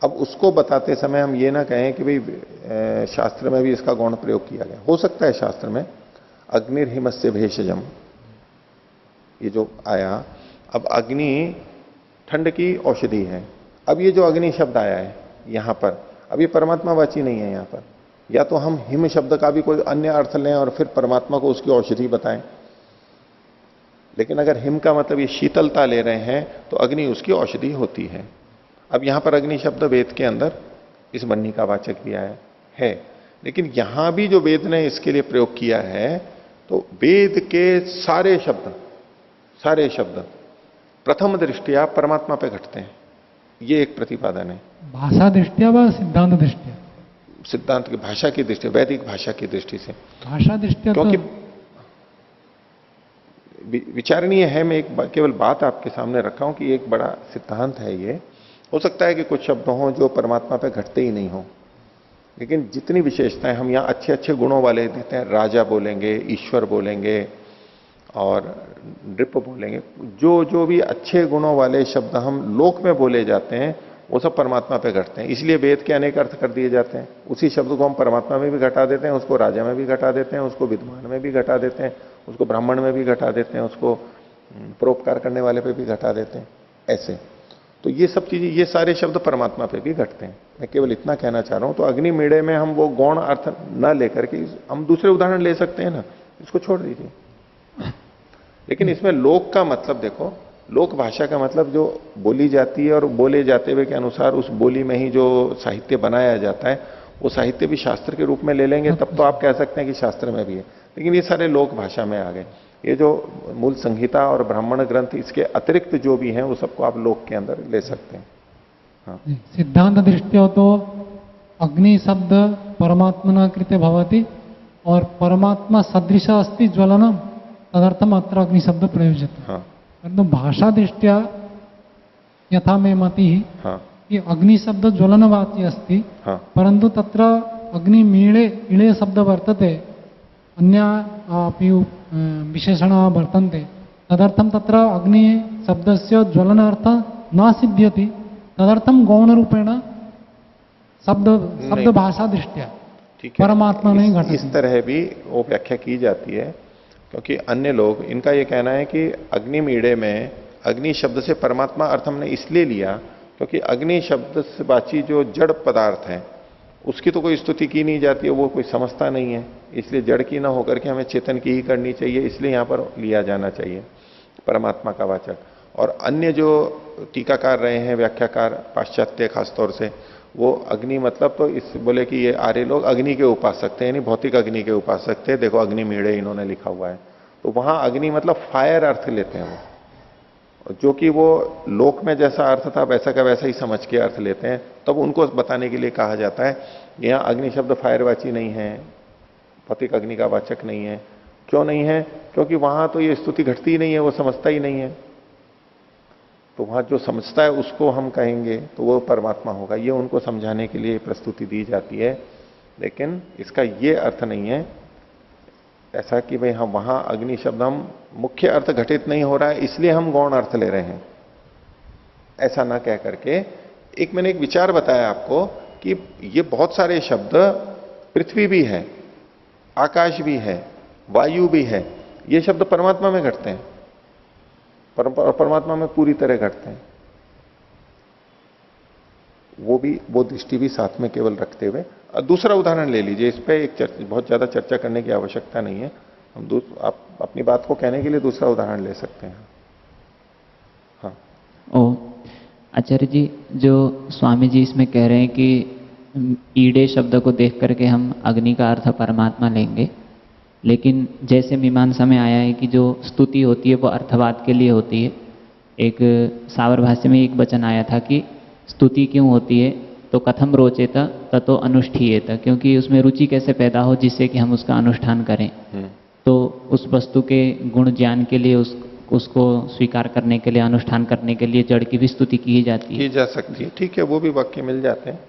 अब उसको बताते समय हम ये ना कहें कि भाई शास्त्र में भी इसका गौण प्रयोग किया गया। हो सकता है शास्त्र में अग्निर्हिमस्य भेषजम ये जो आया, अब अग्नि ठंड की औषधि है। अब ये जो अग्नि शब्द आया है यहां पर, अब ये परमात्मावाची नहीं है यहां पर। या तो हम हिम शब्द का भी कोई अन्य अर्थ लें और फिर परमात्मा को उसकी औषधि बताएं, लेकिन अगर हिम का मतलब ये शीतलता ले रहे हैं तो अग्नि उसकी औषधि होती है। अब यहां पर अग्नि शब्द वेद के अंदर इस बन्नी का वाचक भी आया है, लेकिन यहां भी जो वेद ने इसके लिए प्रयोग किया है, तो वेद के सारे शब्द प्रथम दृष्टिया परमात्मा पे घटते हैं, ये एक प्रतिपादन है। भाषा दृष्टिया व सिद्धांत दृष्टिया? सिद्धांत की भाषा की दृष्टि, वैदिक भाषा की दृष्टि से। भाषा दृष्टिया क्योंकि तो विचारणीय है, मैं एक केवल बात आपके सामने रखा हूं कि एक बड़ा सिद्धांत है ये। हो सकता है कि कुछ शब्द हों जो परमात्मा पे घटते ही नहीं हो, लेकिन जितनी विशेषताएं हम यहां अच्छे अच्छे गुणों वाले देते हैं, राजा बोलेंगे, ईश्वर बोलेंगे और नृप बोलेंगे, जो भी अच्छे गुणों वाले शब्द हम लोक में बोले जाते हैं वो सब परमात्मा पे घटते हैं। इसलिए वेद के अनेक अर्थ कर दिए जाते हैं। उसी शब्द को हम परमात्मा में भी घटा देते हैं, उसको राजा में भी घटा देते हैं, उसको विद्वान में भी घटा देते हैं, उसको ब्राह्मण में भी घटा देते हैं, उसको परोपकार करने वाले पे भी घटा देते हैं। ऐसे तो ये सब चीजें, ये सारे शब्द परमात्मा पे भी घटते हैं। मैं केवल इतना कहना चाह रहा हूं। तो अग्नि मेढ़े में हम वो गौण अर्थ न लेकर के हम दूसरे उदाहरण ले सकते हैं ना, इसको छोड़ दीजिए। लेकिन इसमें लोक का मतलब देखो, लोक भाषा का मतलब जो बोली जाती है और बोले जाते हुए के अनुसार उस बोली में ही जो साहित्य बनाया जाता है, वो साहित्य भी शास्त्र के रूप में ले लेंगे, तब तो आप कह सकते हैं कि शास्त्र में भी है। लेकिन ये सारे लोक भाषा में आ गए। ये जो मूल संहिता और ब्राह्मण ग्रंथ, इसके अतिरिक्त जो भी हैं वो सबको आप लोक के अंदर ले सकते हैं। हाँ। सिद्धांत दृष्टिया तो अग्नि शब्द परमात्मना कृते भवति और परमात्मा सदृश अस्ति ज्वलनम, तदर्थम अत्र अग्नि शब्द प्रयोज्यते। हाँ। परंतु भाषा दृष्टिया यथा मे मति हाँ। कि अग्नि शब्द ज्वलनवाची अस्ति, हाँ। परंतु तत्र अग्नि मीळे इळे शब्द वर्तते, अन्य अपि विशेषण वर्तन्ते, तदर्थम तत्र अग्नि शब्दस्य ज्वलनार्थ न सिद्ध्यति, तदर्थम गौण रूपेण शब्द भाषा दृष्टिया परमात्मा नहीं घटती। इस तरह भी वो व्याख्या की जाती है, क्योंकि अन्य लोग, इनका ये कहना है कि अग्नि मीढ़े में अग्नि शब्द से परमात्मा अर्थ हमने इसलिए लिया क्योंकि अग्नि शब्द से बाची जो जड़ पदार्थ है उसकी तो कोई स्तुति की नहीं जाती है, वो कोई समझता नहीं है, इसलिए जड़ की ना होकर के हमें चेतन की ही करनी चाहिए, इसलिए यहां पर लिया जाना चाहिए परमात्मा का वाचक। और अन्य जो टीकाकार रहे हैं, व्याख्याकार पाश्चात्य खासतौर से, वो अग्नि मतलब तो इस बोले कि ये आर्य लोग अग्नि के उपासक थे, यानी भौतिक अग्नि के उपासक थे। देखो अग्नि मीढ़े इन्होंने लिखा हुआ है, तो वहां अग्नि मतलब फायर अर्थ लेते हैं वो, जो कि वो लोक में जैसा अर्थ था वैसा का वैसा ही समझ के अर्थ लेते हैं। तब उनको बताने के लिए कहा जाता है यहाँ अग्नि शब्द फायरवाची नहीं है, भौतिक अग्नि का वाचक नहीं है। क्यों नहीं है? क्योंकि वहां तो ये स्तुति घटती ही नहीं है, वो समझता ही नहीं है। तो वहां जो समझता है उसको हम कहेंगे तो वो परमात्मा होगा, ये उनको समझाने के लिए प्रस्तुति दी जाती है। लेकिन इसका ये अर्थ नहीं है ऐसा कि भाई हम वहां अग्नि शब्द हम मुख्य अर्थ घटित नहीं हो रहा है इसलिए हम गौण अर्थ ले रहे हैं, ऐसा ना कह करके एक मैंने एक विचार बताया आपको कि ये बहुत सारे शब्द, पृथ्वी भी है, आकाश भी है, वायु भी है, ये शब्द परमात्मा में घटते हैं, परमात्मा में पूरी तरह घटते हैं। वो दृष्टि भी साथ में केवल रखते हुए। दूसरा उदाहरण ले लीजिए, इस पे बहुत ज्यादा चर्चा करने की आवश्यकता नहीं है, हम आप अपनी बात को कहने के लिए दूसरा उदाहरण ले सकते हैं। हाँ। ओ आचार्य जी, जो स्वामी जी इसमें कह रहे हैं कि ईड़े शब्द को देख करके हम अग्नि का अर्थ परमात्मा लेंगे, लेकिन जैसे मीमांसा में आया है कि जो स्तुति होती है वो अर्थवाद के लिए होती है। एक सावर भाष्य में एक वचन आया था कि स्तुति क्यों होती है तो कथम रोचेत ततो अनुष्ठीयेत, क्योंकि उसमें रुचि कैसे पैदा हो जिससे कि हम उसका अनुष्ठान करें। तो उस वस्तु के गुण ज्ञान के लिए उसको स्वीकार करने के लिए, अनुष्ठान करने के लिए जड़ की भी स्तुति की जाती है। की जा सकती है, ठीक है, वो भी वाक्य मिल जाते हैं,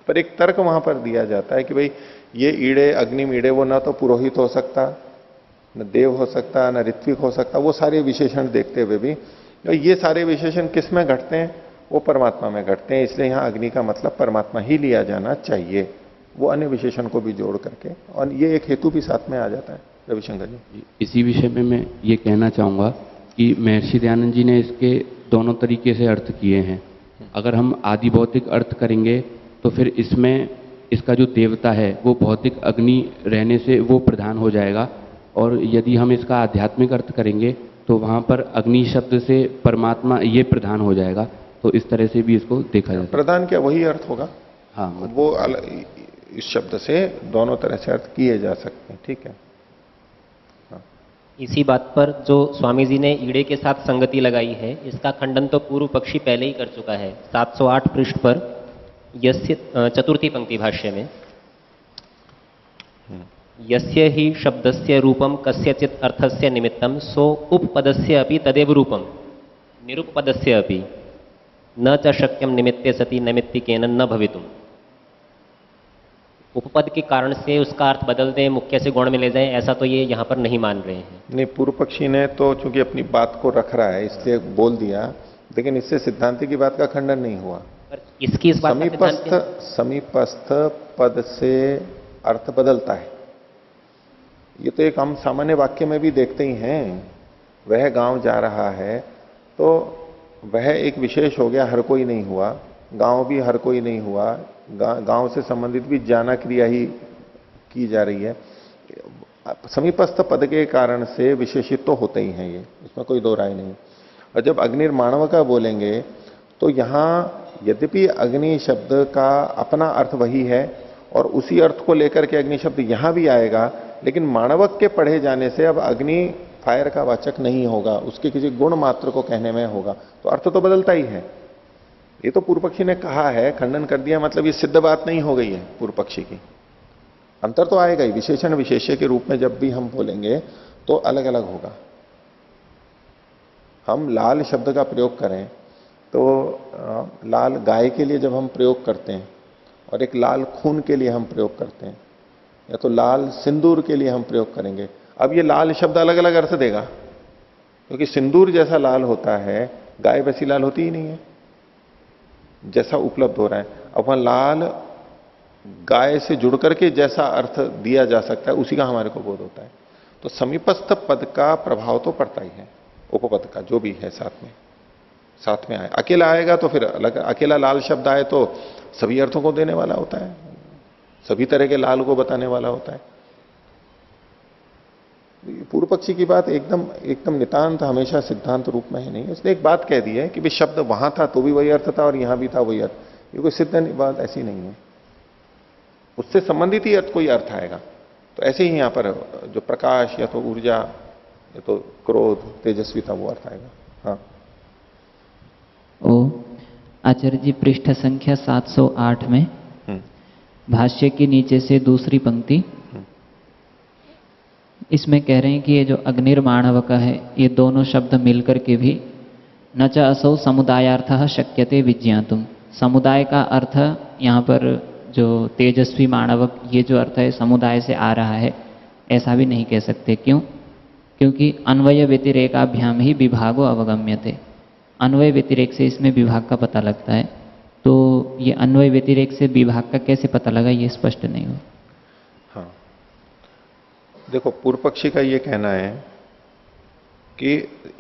पर एक तर्क वहां पर दिया जाता है कि भाई ये ईड़े, अग्निम ईड़े, वो ना तो पुरोहित हो सकता, न देव हो सकता, न ऋत्विक हो सकता, वो सारे विशेषण देखते हुए भी ये सारे विशेषण किस में घटते हैं? वो परमात्मा में घटते हैं, इसलिए यहां अग्नि का मतलब परमात्मा ही लिया जाना चाहिए, वो अन्य विशेषण को भी जोड़ करके, और ये एक हेतु भी साथ में आ जाता है। रविशंकर जी, इसी विषय में मैं ये कहना चाहूंगा कि महर्षि दयानंद जी ने इसके दोनों तरीके से अर्थ किए हैं। अगर हम आदि भौतिक अर्थ करेंगे तो फिर इसमें इसका जो देवता है वो भौतिक अग्नि रहने से वो प्रधान हो जाएगा, और यदि हम इसका आध्यात्मिक अर्थ करेंगे तो वहां पर अग्नि शब्द से परमात्मा ये प्रधान हो जाएगा। तो इस तरह से भी इसको देखा जाता है। प्रधान क्या वही अर्थ होगा? हाँ, वो इस शब्द से दोनों तरह से अर्थ किए जा सकते हैं, ठीक है। इसी बात पर जो स्वामी जी ने ईड़े के साथ संगति लगाई है, इसका खंडन तो पूर्व पक्षी पहले ही कर चुका है। 708 पृष्ठ पर यस्य चतुर्थी पंक्ति भाष्य में, यस्य ही शब्दस्य रूपम कस्यचित अर्थस्य निमित्तम सो उपपदस्य अपि तदेव रूपम निरुपपदस्य अपि न च शक्यम निमित्ते सति नैमित्तिकेन न भवितुम। उपपद के कारण से उसका अर्थ बदल दें, मुख्य से गौण में ले जाएं, ऐसा तो ये यहाँ पर नहीं मान रहे हैं। नहीं, पूर्व पक्षी ने तो चूंकि अपनी बात को रख रहा है इसलिए बोल दिया, लेकिन इससे सिद्धांति की बात का खंडन नहीं हुआ। पर इसकी इस बात का समीपस्थ पद से अर्थ बदलता है, ये तो एक हम सामान्य वाक्य में भी देखते ही हैं। वह गांव जा रहा है तो वह एक विशेष हो गया, हर कोई नहीं हुआ, गांव भी हर कोई नहीं हुआ, गांव से संबंधित भी जाना क्रिया ही की जा रही है। समीपस्थ पद के कारण से विशेषित तो होते ही हैं, ये इसमें कोई दो राय नहीं। और जब अग्निर्माणव का बोलेंगे तो यहां यद्यपि अग्नि शब्द का अपना अर्थ वही है और उसी अर्थ को लेकर के अग्नि शब्द यहां भी आएगा, लेकिन माणवक के पढ़े जाने से अब अग्नि फायर का वाचक नहीं होगा, उसके किसी गुण मात्र को कहने में होगा, तो अर्थ तो बदलता ही है। ये तो पूर्व पक्षी ने कहा है, खंडन कर दिया, मतलब ये सिद्ध बात नहीं हो गई है पूर्व पक्षी की। अंतर तो आएगा ही, विशेषण विशेष्य के रूप में जब भी हम बोलेंगे तो अलग अलग होगा। हम लाल शब्द का प्रयोग करें तो लाल गाय के लिए जब हम प्रयोग करते हैं और एक लाल खून के लिए हम प्रयोग करते हैं, या तो लाल सिंदूर के लिए हम प्रयोग करेंगे। अब ये लाल शब्द अलग अलग अर्थ देगा, क्योंकि सिंदूर जैसा लाल होता है, गाय वैसी लाल होती ही नहीं है जैसा उपलब्ध हो रहा है। अब वहां लाल गाय से जुड़ करके जैसा अर्थ दिया जा सकता है उसी का हमारे को बोध होता है। तो समीपस्थ पद का प्रभाव तो पड़ता ही है, उपपद का जो भी है साथ में आए। अकेला आएगा तो फिर अलग, अकेला लाल शब्द आए तो सभी अर्थों को देने वाला होता है, सभी तरह के लाल को बताने वाला होता है। पूर्व पक्षी की बात एकदम नितांत हमेशा सिद्धांत रूप में ही नहीं है। इसने एक बात कह दी है कि भी शब्द वहां था तो भी वही अर्थ था और यहां भी था वही अर्थ, ये कोई सिद्ध बात ऐसी नहीं है, उससे संबंधित ही अर्थ कोई अर्थ आएगा। तो ऐसे ही यहां पर जो प्रकाश या तो ऊर्जा या तो क्रोध तेजस्वी था वो अर्थ आएगा। हाँ ओ आचार्य जी, पृष्ठ संख्या 708 में भाष्य के नीचे से दूसरी पंक्ति, इसमें कह रहे हैं कि ये जो अग्निर्माणवक है, ये दोनों शब्द मिलकर के भी न च असौ समुदायार्थः शक्यते विज्ञातुम। समुदाय का अर्थ यहाँ पर जो तेजस्वी माणवक, ये जो अर्थ है समुदाय से आ रहा है, ऐसा भी नहीं कह सकते। क्यों? क्योंकि अन्वय व्यतिरेकाभ्याम ही विभागो अवगम्यते। अन्वय व्यतिरेक से इसमें विभाग का पता लगता है, तो ये अन्वय व्यतिरेक से विभाग का कैसे पता लगा, ये स्पष्ट नहीं हुआ। हाँ, देखो पूर्व पक्षी का ये कहना है कि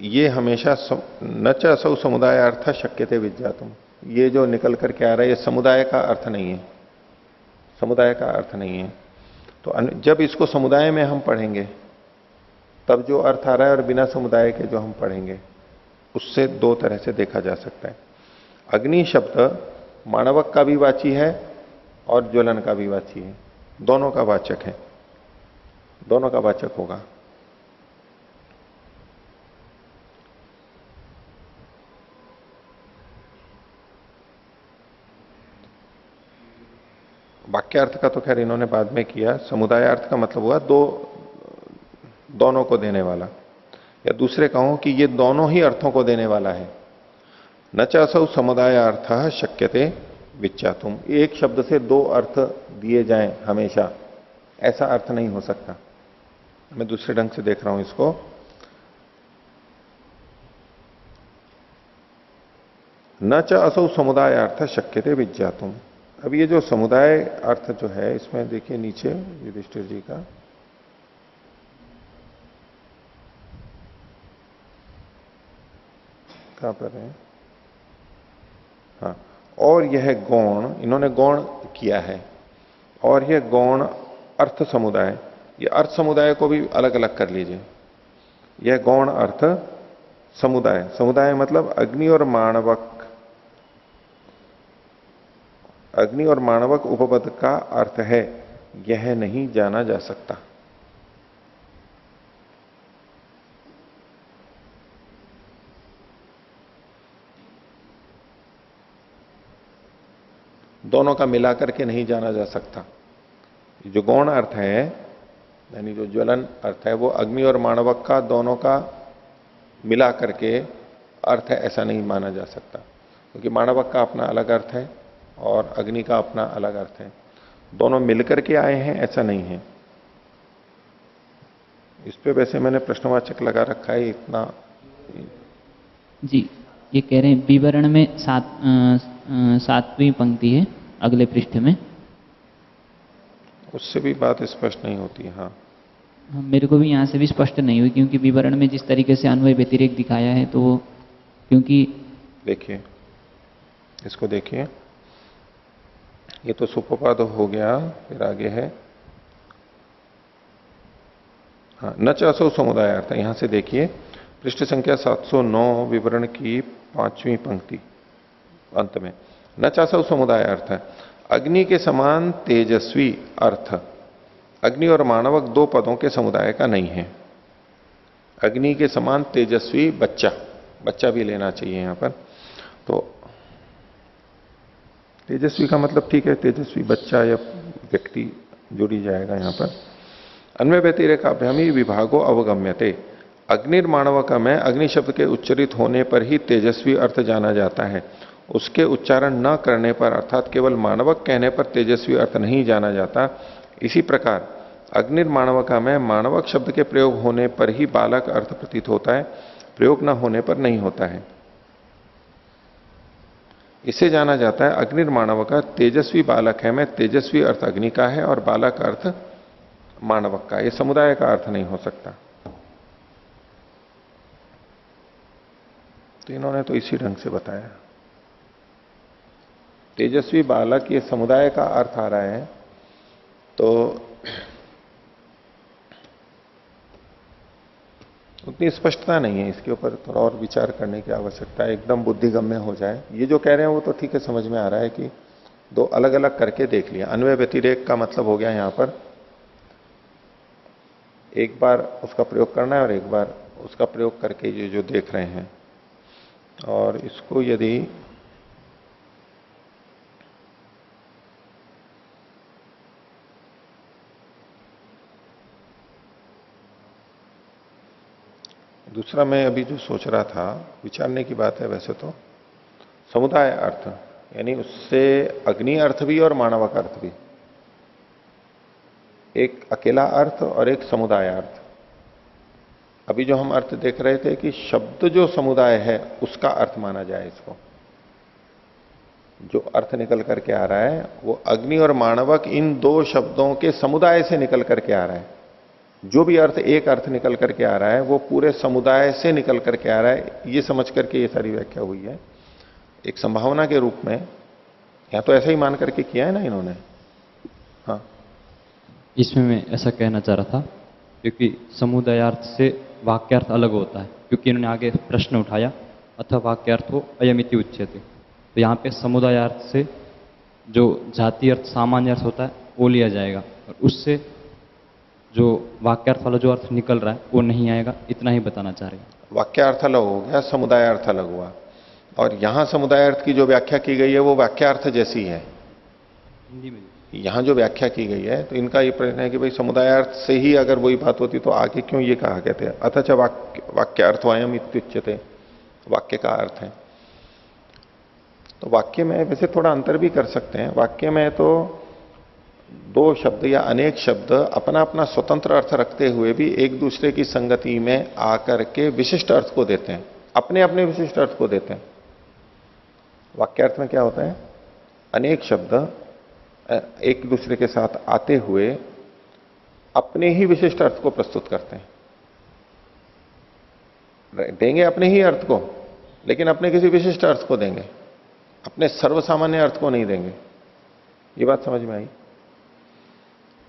ये हमेशा न च असौ समुदाय अर्थ शक्यते विज्ञातुम, ये जो निकल करके आ रहा है ये समुदाय का अर्थ नहीं है, समुदाय का अर्थ नहीं है। तो जब इसको समुदाय में हम पढ़ेंगे तब जो अर्थ आ रहा है और बिना समुदाय के जो हम पढ़ेंगे उससे दो तरह से देखा जा सकता है। अग्नि शब्द माणवक का भी वाची है और ज्वलन का भी वाची है, दोनों का वाचक है, दोनों का वाचक होगा। वाक्यार्थ का तो खैर इन्होंने बाद में किया। समुदायार्थ का मतलब हुआ दोनों को देने वाला, या दूसरे कहूं कि ये दोनों ही अर्थों को देने वाला है। न च असौ समुदायार्थ शक्यते विच्चातुम, एक शब्द से दो अर्थ दिए जाएं हमेशा, ऐसा अर्थ नहीं हो सकता। मैं दूसरे ढंग से देख रहा हूं इसको। न च असौ समुदायार्थ शक्यते विज्ञातुम। अब ये जो समुदाय अर्थ जो है, इसमें देखिए नीचे युधिष्ठिर जी का, कहां पर है? हाँ, और यह गौण, इन्होंने गौण किया है, और यह गौण अर्थ समुदाय, ये अर्थ समुदाय को भी अलग अलग कर लीजिए। यह गौण अर्थ समुदाय, समुदाय मतलब अग्नि और माणवक, अग्नि और माणवक उपपद का अर्थ है, यह नहीं जाना जा सकता। दोनों का मिलाकर के नहीं जाना जा सकता। जो गौण अर्थ है, यानी जो ज्वलन अर्थ है, वो अग्नि और माणवक का दोनों का मिला करके अर्थ है, ऐसा नहीं माना जा सकता। क्योंकि माणवक का अपना अलग अर्थ है और अग्नि का अपना अलग अर्थ है, दोनों मिलकर के आए हैं ऐसा नहीं है। इस पे वैसे मैंने प्रश्नवाचक लगा रखा है इतना। जी, ये कह रहे हैं विवरण में 7वीं पंक्ति है अगले पृष्ठ में, उससे भी बात स्पष्ट नहीं होती है। हाँ, मेरे को भी यहाँ से भी स्पष्ट नहीं हुई, क्योंकि विवरण में जिस तरीके से अन्वय व्यतिरेक दिखाया है, तो वो क्योंकि देखिए इसको देखिए, ये तो सुपपाद हो गया, फिर आगे है हाँ, न च असौ समुदायार्थ। यहां से देखिए पृष्ठ संख्या 709 विवरण की 5वीं पंक्ति अंत में, न च असौ समुदायार्थ, अग्नि के समान तेजस्वी अर्थ अग्नि और माणवक दो पदों के समुदाय का नहीं है। अग्नि के समान तेजस्वी बच्चा, बच्चा भी लेना चाहिए यहां पर। तो तेजस्वी का मतलब ठीक है, तेजस्वी बच्चा या व्यक्ति जुड़ी जाएगा यहां पर। अन्वय व्यतिरेकाभ्यामी विभागो अवगम्यते, अग्निर्माणवक में अग्नि शब्द के उच्चरित होने पर ही तेजस्वी अर्थ जाना जाता है, उसके उच्चारण न करने पर अर्थात केवल माणवक कहने पर तेजस्वी अर्थ नहीं जाना जाता। इसी प्रकार अग्निर्माणवका में माणवक शब्द के प्रयोग होने पर ही बालक अर्थ प्रतीत होता है, प्रयोग न होने पर नहीं होता है। इसे जाना जाता है अग्निर्माणवका तेजस्वी बालक है में तेजस्वी अर्थ अग्नि का है और बालक अर्थ माणवक का, यह समुदाय का अर्थ नहीं हो सकता। तो इन्होंने तो इसी ढंग से बताया, तेजस्वी बालक ये समुदाय का अर्थ आ रहा है। तो उतनी स्पष्टता नहीं है, इसके ऊपर थोड़ा और विचार करने की आवश्यकता है, एकदम बुद्धिगम्य हो जाए। ये जो कह रहे हैं वो तो ठीक है, समझ में आ रहा है कि दो अलग अलग करके देख लिया। अन्वय व्यतिरेक का मतलब हो गया यहां पर एक बार उसका प्रयोग करना है और एक बार उसका प्रयोग करके ये जो देख रहे हैं। और इसको यदि दूसरा मैं अभी जो सोच रहा था, विचारने की बात है वैसे तो, समुदाय अर्थ यानी उससे अग्नि अर्थ भी और मानवक अर्थ भी, एक अकेला अर्थ और एक समुदाय अर्थ। अभी जो हम अर्थ देख रहे थे कि शब्द जो समुदाय है उसका अर्थ माना जाए इसको, जो अर्थ निकल करके आ रहा है वो अग्नि और मानवक इन दो शब्दों के समुदाय से निकल करके आ रहा है। जो भी अर्थ एक अर्थ निकल करके आ रहा है वो पूरे समुदाय से निकल करके आ रहा है, ये समझ करके ये सारी व्याख्या हुई है एक संभावना के रूप में। या तो ऐसा ही मान करके किया है ना इन्होंने। हाँ, इसमें मैं ऐसा कहना चाह रहा था क्योंकि समुदायार्थ से वाक्यार्थ अलग होता है, क्योंकि इन्होंने आगे प्रश्न उठाया अथवा वाक्यार्थ हो अयमिति उच्यते, तो यहाँ पे समुदायार्थ से जो जाति अर्थ सामान्य अर्थ होता है वो लिया जाएगा और उससे जो वाक्यार्थ वाला जो अर्थ निकल रहा है वो नहीं आएगा, इतना ही बताना चाह रहे हैं। वाक्यार्थ अलग हो गया, समुदाय अर्थ अलग हुआ। और यहां समुदाय अर्थ की जो व्याख्या की गई है वो वाक्यार्थ जैसी है। हिंदी में यहां जो व्याख्या की गई है तो इनका ये प्रश्न है कि भाई समुदायार्थ से ही अगर वही बात होती तो आगे क्यों ये कहा कहते हैं अथच वाक्यार्थवायम इत्युच्यते, वाक्य का अर्थ है। तो वाक्य में वैसे थोड़ा अंतर भी कर सकते हैं। वाक्य में तो दो शब्द या अनेक शब्द अपना अपना स्वतंत्र अर्थ रखते हुए भी एक दूसरे की संगति में आकर के विशिष्ट अर्थ को देते हैं, अपने अपने विशिष्ट अर्थ को देते हैं। वाक्यार्थ में क्या होता है, अनेक शब्द एक दूसरे के साथ आते हुए अपने ही विशिष्ट अर्थ को प्रस्तुत करते हैं, देंगे अपने ही अर्थ को, लेकिन अपने किसी विशिष्ट अर्थ को देंगे, अपने सर्वसामान्य अर्थ को नहीं देंगे। ये बात समझ में आई।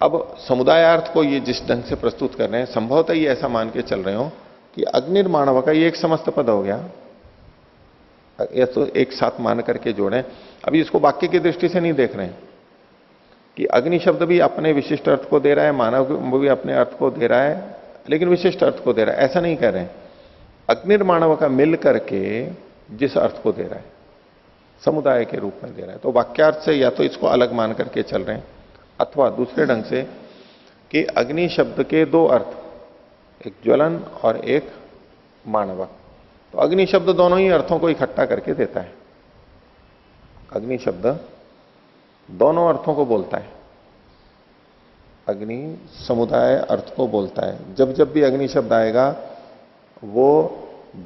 अब समुदायार्थ को ये जिस ढंग से प्रस्तुत कर रहे हैं, संभवतः ये ऐसा मान के चल रहे हो कि अग्निर्माणव का ये एक समस्त पद हो गया, ये तो एक साथ मान करके जोड़ें। अभी इसको वाक्य की दृष्टि से नहीं देख रहे हैं कि अग्नि शब्द भी अपने विशिष्ट अर्थ को दे रहा है, मानव भी अपने अर्थ को दे रहा है, लेकिन विशिष्ट अर्थ को दे रहा है, ऐसा नहीं कह रहे हैं। अग्निर्माणव का मिल करके जिस अर्थ को दे रहा है, समुदाय के रूप में दे रहा है, तो वाक्यार्थ से या तो इसको अलग मान करके चल रहे हैं, अथवा दूसरे ढंग से कि अग्नि शब्द के दो अर्थ, एक ज्वलन और एक मानवक, तो अग्नि शब्द दोनों ही अर्थों को इकट्ठा करके देता है। अग्नि शब्द दोनों अर्थों को बोलता है, अग्नि समुदाय अर्थ को बोलता है। जब जब भी अग्नि शब्द आएगा वो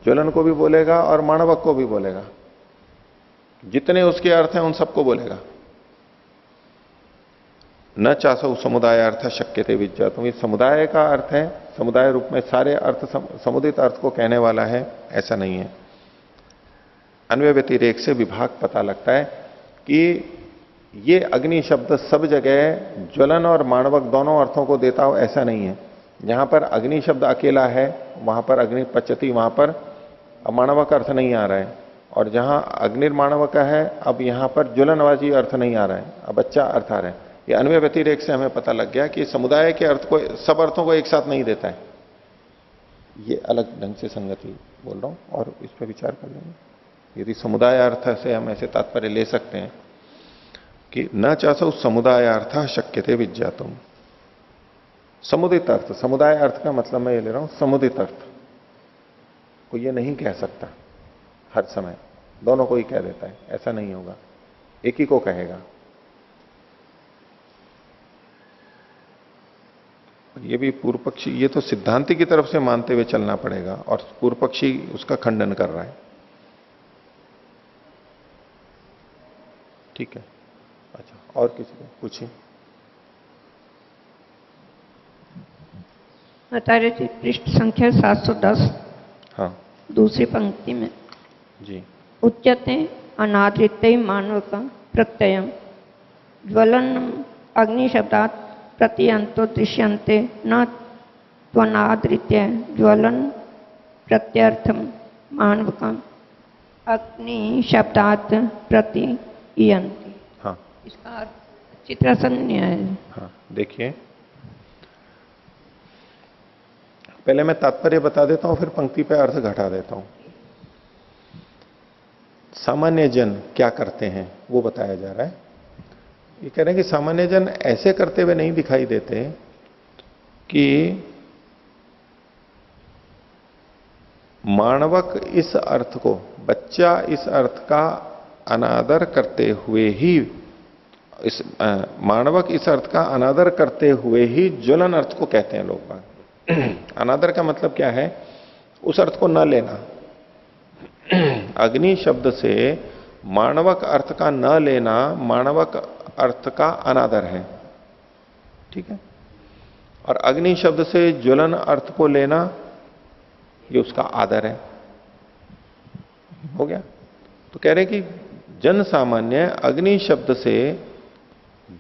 ज्वलन को भी बोलेगा और मानवक को भी बोलेगा, जितने उसके अर्थ हैं उन सबको बोलेगा। न चासौ समुदाय अर्थ शक्य थे विज्ञातुम, ये समुदाय का अर्थ है, समुदाय रूप में सारे अर्थ समुदित अर्थ को कहने वाला है, ऐसा नहीं है। अन्वय व्यतिरेक से विभाग पता लगता है कि ये अग्नि शब्द सब जगह ज्वलन और मानवक दोनों अर्थों को देता हो, ऐसा नहीं है। जहां पर अग्नि शब्द अकेला है वहां पर अग्नि पच्यति, वहां पर मानवक अर्थ नहीं आ रहा है, और जहां अग्निर्माणवक है अब यहां पर ज्वलनवाजी अर्थ नहीं आ रहा है, अब अच्छा अर्थ आ रहा है। ये अन्वय व्यतिरेक से हमें पता लग गया कि समुदाय के अर्थ को, सब अर्थों को एक साथ नहीं देता है। ये अलग ढंग से संगति बोल रहा हूं और इस पर विचार कर लेंगे। यदि समुदाय अर्थ से हम ऐसे तात्पर्य ले सकते हैं कि न चासौ समुदाय अर्थ शक्य थे विज्ञातुम, समुदित अर्थ, समुदाय अर्थ का मतलब मैं ये ले रहा हूं समुदित अर्थ को ये नहीं कह सकता हर समय, दोनों को ही कह देता है, ऐसा नहीं होगा, एक ही को कहेगा। ये भी पूर्व पक्षी, ये तो सिद्धांति की तरफ से मानते हुए चलना पड़ेगा, और पूर्व पक्षी उसका खंडन कर रहा है। ठीक है, अच्छा और किसी को पूछिए। आचार्य जी, पृष्ठ संख्या 710, हाँ दूसरी पंक्ति में जी, उच्यते अनादृत्य मानवक प्रत्ययम ज्वलन अग्नि शब्दात प्रत्यंतो दृश्यन्ते न त्वनादृत्य ज्वलन प्रत्यर्थम मानवकम अग्नि शब्दात प्रतीयन्ति। हाँ इसका अर्थ अच्छी तरह समझ नहीं आया। हाँ देखिए, पहले मैं तात्पर्य बता देता हूं, फिर पंक्ति पे अर्थ घटा देता हूं। सामान्य जन क्या करते हैं वो बताया जा रहा है। ये कह रहे हैं कि सामान्य जन ऐसे करते हुए नहीं दिखाई देते कि मानवक इस अर्थ को, बच्चा इस अर्थ का अनादर करते हुए ही, इस मानवक इस अर्थ का अनादर करते हुए ही ज्वलन अर्थ को कहते हैं लोग बात। अनादर का मतलब क्या है, उस अर्थ को न लेना। अग्नि शब्द से मानवक अर्थ का न लेना मानवक अर्थ का अनादर है, ठीक है। और अग्नि शब्द से ज्वलन अर्थ को लेना ये उसका आदर है। हो गया। तो कह रहे हैं कि जन सामान्य अग्नि शब्द से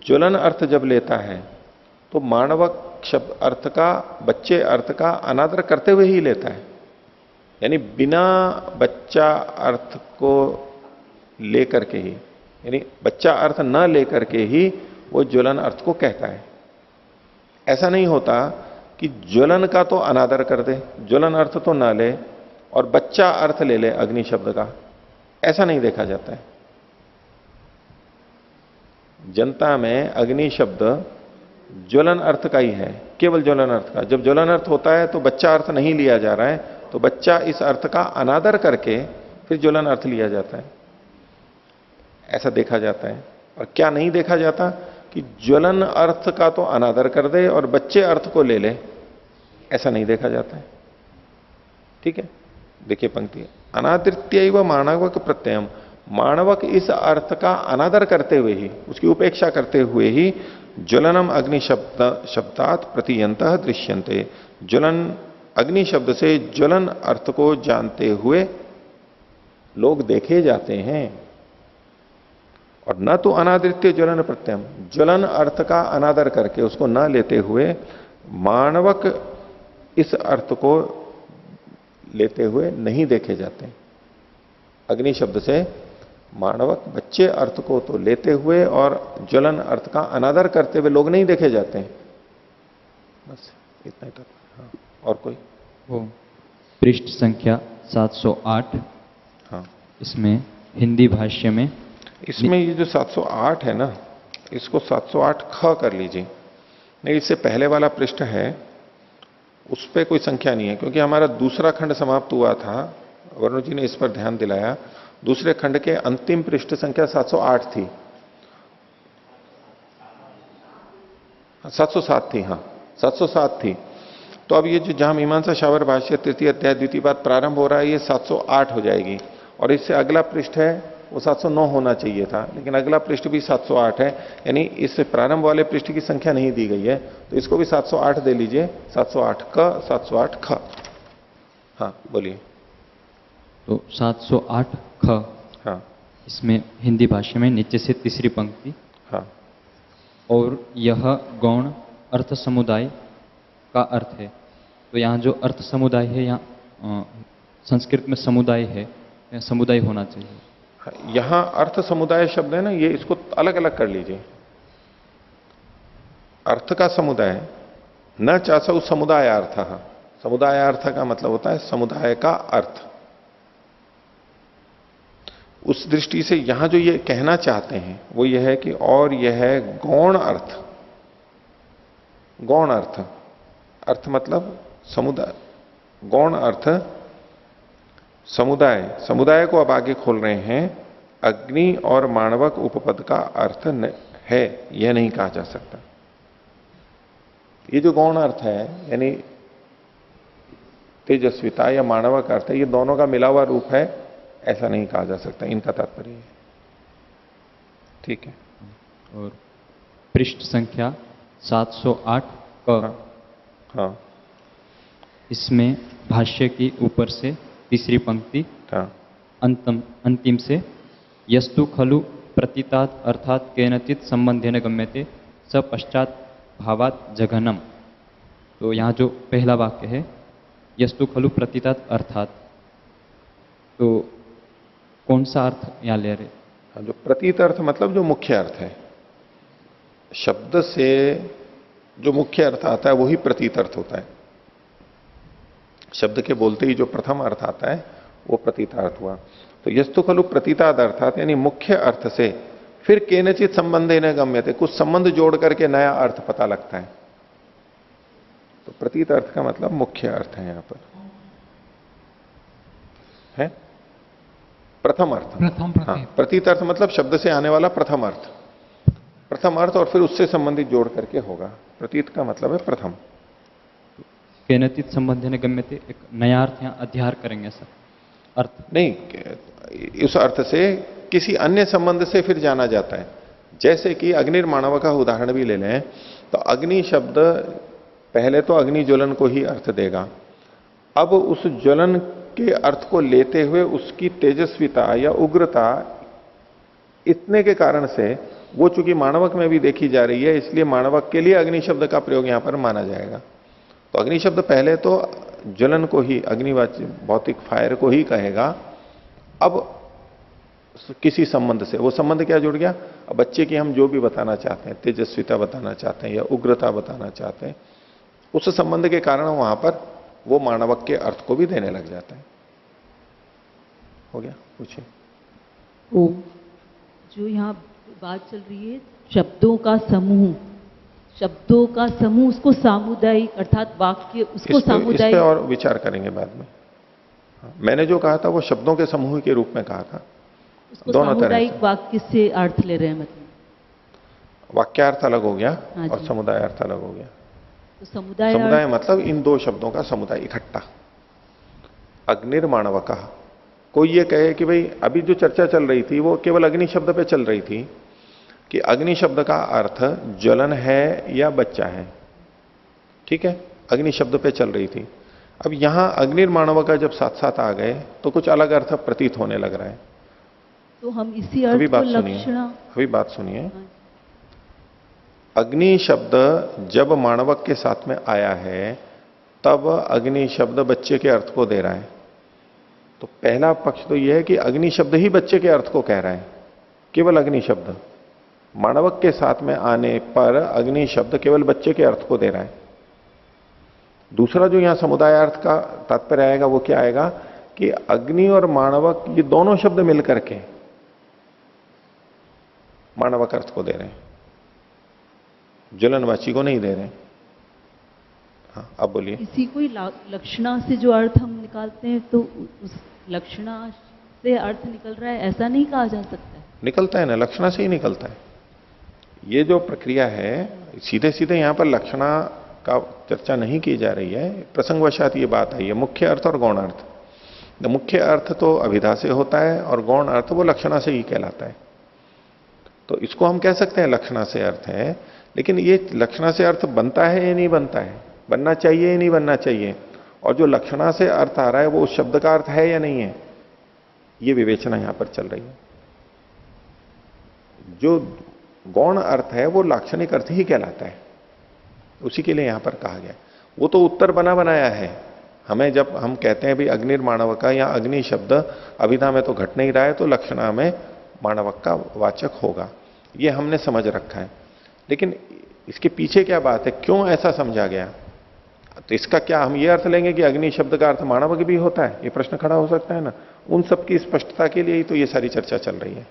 ज्वलन अर्थ जब लेता है तो मानवक शब्द अर्थ का, बच्चे अर्थ का अनादर करते हुए ही लेता है। यानी बिना बच्चा अर्थ को लेकर के ही, यानी बच्चा अर्थ न लेकर के ही वो ज्वलन अर्थ को कहता है। ऐसा नहीं होता कि ज्वलन का तो अनादर कर दे, ज्वलन अर्थ तो ना ले और बच्चा अर्थ ले ले अग्नि शब्द का, ऐसा नहीं देखा जाता है। जनता में अग्नि शब्द ज्वलन अर्थ का ही है, केवल ज्वलन अर्थ का। जब ज्वलन अर्थ होता है तो बच्चा अर्थ नहीं लिया जा रहा है, तो बच्चा इस अर्थ का अनादर करके फिर ज्वलन अर्थ लिया जाता है, ऐसा देखा जाता है। और क्या नहीं देखा जाता कि ज्वलन अर्थ का तो अनादर कर दे और बच्चे अर्थ को ले ले, ऐसा नहीं देखा जाता है। ठीक है, देखिए पंक्ति, अनादृत्य व मानवक प्रत्ययम, मानवक इस अर्थ का अनादर करते हुए ही, उसकी उपेक्षा करते हुए ही ज्वलनम अग्नि शब्दात प्रतियंतः दृश्यन्ते, ज्वलन अग्नि शब्द से ज्वलन अर्थ को जानते हुए लोग देखे जाते हैं। और न तो अनादृत्य ज्वलन प्रत्ययम, ज्वलन अर्थ का अनादर करके उसको न लेते हुए मानवक इस अर्थ को लेते हुए नहीं देखे जाते। अग्नि शब्द से मानवक बच्चे अर्थ को तो लेते हुए और ज्वलन अर्थ का अनादर करते हुए लोग नहीं देखे जाते हैं। बस इतना ही तक। हाँ, और कोई? वो पृष्ठ संख्या 708। हाँ, इसमें हिंदी भाष्य में, इसमें ये जो 708 है ना, इसको 708 ख कर लीजिए। नहीं, इससे पहले वाला पृष्ठ है, उस पर कोई संख्या नहीं है, क्योंकि हमारा दूसरा खंड समाप्त हुआ था। वरुण जी ने इस पर ध्यान दिलाया। दूसरे खंड के अंतिम पृष्ठ संख्या 708 थी, 707 थी। हाँ, 707 थी। तो अब ये जो जहां मीमांसा शावर भाष्य तृतीय अध्याय द्वितीय पाद प्रारंभ हो रहा है, ये 708 हो जाएगी। और इससे अगला पृष्ठ है वो 709 होना चाहिए था, लेकिन अगला पृष्ठ भी 708 है, यानी इस प्रारंभ वाले पृष्ठ की संख्या नहीं दी गई है, तो इसको भी 708 दे लीजिए। 708 क, 708 ख। हाँ, बोलिए। तो 708 ख। हाँ, इसमें हिंदी भाषा में नीचे से तीसरी पंक्ति। हाँ, और यह गौण अर्थ समुदाय का अर्थ है। तो यहाँ जो अर्थ समुदाय है, यहाँ संस्कृत में समुदाय है, यहाँ समुदाय होना चाहिए। यहां अर्थ समुदाय शब्द है ना, ये इसको अलग अलग कर लीजिए। अर्थ का समुदाय, न चासौ समुदाय अर्थ। समुदाय अर्थ का मतलब होता है समुदाय का अर्थ। उस दृष्टि से यहां जो ये कहना चाहते हैं वो ये है कि और यह है गौण अर्थ। गौण अर्थ, अर्थ मतलब समुदाय, गौण अर्थ समुदाय। समुदाय को अब आगे खोल रहे हैं। अग्नि और मानवक उपपद का अर्थ है, यह नहीं कहा जा सकता। ये जो गौण अर्थ है, यानी तेजस्विता या मानवक अर्थ है, ये दोनों का मिला हुआ रूप है, ऐसा नहीं कहा जा सकता। इनका तात्पर्य है। ठीक है। और पृष्ठ संख्या 708 क। हाँ, इसमें भाष्य की ऊपर से तीसरी पंक्ति, हाँ, अंतिम से, यस्तु खलु प्रतीतात अर्थात केनचित संबंधेन गम्यते स पश्चात भावात जघनम। तो यहाँ जो पहला वाक्य है, यस्तु खलु प्रतीतात अर्थात, तो कौन सा अर्थ यहाँ ले रहे? हाँ, जो प्रतीत अर्थ मतलब जो मुख्य अर्थ है, शब्द से जो मुख्य अर्थ आता है वही प्रतीत अर्थ होता है। शब्द के बोलते ही जो प्रथम अर्थ आता है वो प्रतीतार्थ हुआ। तो यस्तु खलु प्रतीताद अर्थात, यानी मुख्य अर्थ से फिर केनचित संबंधे न गम्यते, कुछ संबंध जोड़ करके नया अर्थ पता लगता है। तो प्रतीत अर्थ का मतलब मुख्य अर्थ है। यहां पर है प्रथम अर्थ। हाँ, प्रतीत अर्थ मतलब शब्द से आने वाला प्रथम अर्थ। प्रथम अर्थ और फिर उससे संबंधित जोड़ करके होगा। प्रतीत का मतलब है प्रथम। केनचित संबंधेन गम्यते, एक नया अर्थ यहाँ अध्यार करेंगे सर। अर्थ नहीं, उस अर्थ से किसी अन्य संबंध से फिर जाना जाता है। जैसे कि अग्निर्माणव का उदाहरण भी ले लें, तो अग्नि शब्द पहले तो अग्नि ज्वलन को ही अर्थ देगा। अब उस ज्वलन के अर्थ को लेते हुए उसकी तेजस्विता या उग्रता इतने के कारण से वो चूंकि मानवक में भी देखी जा रही है, इसलिए मानवक के लिए अग्नि शब्द का प्रयोग यहां पर माना जाएगा। तो अग्नि शब्द पहले तो ज्वलन को ही, अग्निवाची भौतिक फायर को ही कहेगा। अब किसी संबंध से, वो संबंध क्या जुड़ गया? अब बच्चे की हम जो भी बताना चाहते हैं, तेजस्विता बताना चाहते हैं या उग्रता बताना चाहते हैं, उस संबंध के कारण वहां पर वो मानवक के अर्थ को भी देने लग जाता है। हो गया? पूछिए। ओम, जो यहाँ बात चल रही है शब्दों का समूह, शब्दों का समूह, उसको सामुदायिक अर्थात वाक्य, उसको इस सामुदायिक पे और विचार करेंगे बाद में। हाँ, मैंने जो कहा था वो शब्दों के समूह के रूप में कहा था। उसको दोनों तरह सामुदायिक से वाक्य से अर्थ ले रहे हैं, मतलब वाक्यार्थ अलग हो गया हाँ और जी। समुदाय अर्थ अलग हो गया। तो समुदाय समुदाय अर्थ- मतलब इन दो शब्दों का समुदाय इकट्ठा। अग्निर्माणवका, कोई ये कहे कि भाई अभी जो चर्चा चल रही थी वो केवल अग्नि शब्द पे चल रही थी कि अग्नि शब्द का अर्थ ज्वलन है या बच्चा है, ठीक है, अग्नि शब्द पे चल रही थी। अब यहां अग्निर्माणवका जब साथ साथ आ गए तो कुछ अलग अर्थ प्रतीत होने लग रहा है। तो हम इसी अभी अर्थ को बात सुनिए, लक्षणा, अभी बात सुनिए। अग्नि शब्द जब माणवक के साथ में आया है तब अग्नि शब्द बच्चे के अर्थ को दे रहा है। तो पहला पक्ष तो यह है कि अग्नि शब्द ही बच्चे के अर्थ को कह रहा है, केवल अग्नि शब्द माणवक के साथ में आने पर अग्नि शब्द केवल बच्चे के अर्थ को दे रहा है। दूसरा जो यहां समुदाय अर्थ का तात्पर्य आएगा वो क्या आएगा कि अग्नि और माणवक ये दोनों शब्द मिलकर के माणवक अर्थ को दे रहे हैं, ज्वलनवाची को नहीं दे रहे। हाँ, अब बोलिए। इसी कोई लक्षणा से जो अर्थ हम निकालते हैं तो उस लक्षणा से अर्थ निकल रहा है, ऐसा नहीं कहा जा सकता है? निकलता है ना, लक्षणा से ही निकलता है। ये जो प्रक्रिया है सीधे सीधे यहां पर लक्षणा का चर्चा नहीं की जा रही है, प्रसंगवशात ये बात आई है। मुख्य अर्थ और गौण अर्थ, मुख्य अर्थ तो अभिधा से होता है और गौण अर्थ वो लक्षणा से ही कहलाता है। तो इसको हम कह सकते हैं लक्षणा से अर्थ है, लेकिन ये लक्षणा से अर्थ बनता है या नहीं बनता है, बनना चाहिए या नहीं बनना चाहिए, और जो लक्षणा से अर्थ आ रहा है वो उस शब्द का अर्थ है या नहीं है, ये विवेचना यहां पर चल रही है। जो गौण अर्थ है वो लाक्षणिक अर्थ ही कहलाता है, उसी के लिए यहां पर कहा गया। वो तो उत्तर बना बनाया है। हमें जब हम कहते हैं भाई अग्निर्माणवक का या अग्नि शब्द अभिधा में तो घट नहीं रहा है तो लक्षणा में माणवक का वाचक होगा, ये हमने समझ रखा है। लेकिन इसके पीछे क्या बात है, क्यों ऐसा समझा गया? तो इसका क्या हम ये अर्थ लेंगे कि अग्नि शब्द का अर्थ माणवक भी होता है? ये प्रश्न खड़ा हो सकता है ना। उन सबकी स्पष्टता के लिए ही तो ये सारी चर्चा चल रही है।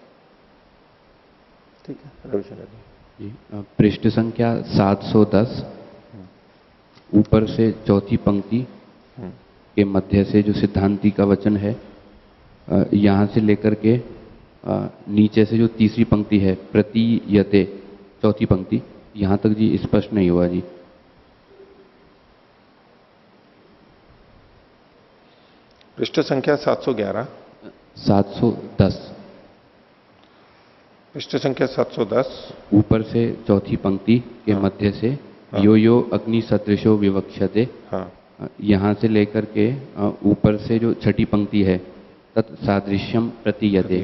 ठीक है, रविशंकर जी। पृष्ठ संख्या 710 ऊपर से चौथी पंक्ति के मध्य से जो सिद्धांति का वचन है, यहां से लेकर के नीचे से जो तीसरी पंक्ति है प्रतीयते, चौथी पंक्ति, यहां तक जी स्पष्ट नहीं हुआ जी। पृष्ठ संख्या 711 710 पृष्ठ संख्या 710 ऊपर से चौथी पंक्ति के मध्य से यो यो अग्नि सदृशो विवक्षते, हाँ, यहां से लेकर के ऊपर से जो छठी पंक्ति है तत्सादृश्यम प्रतीयते,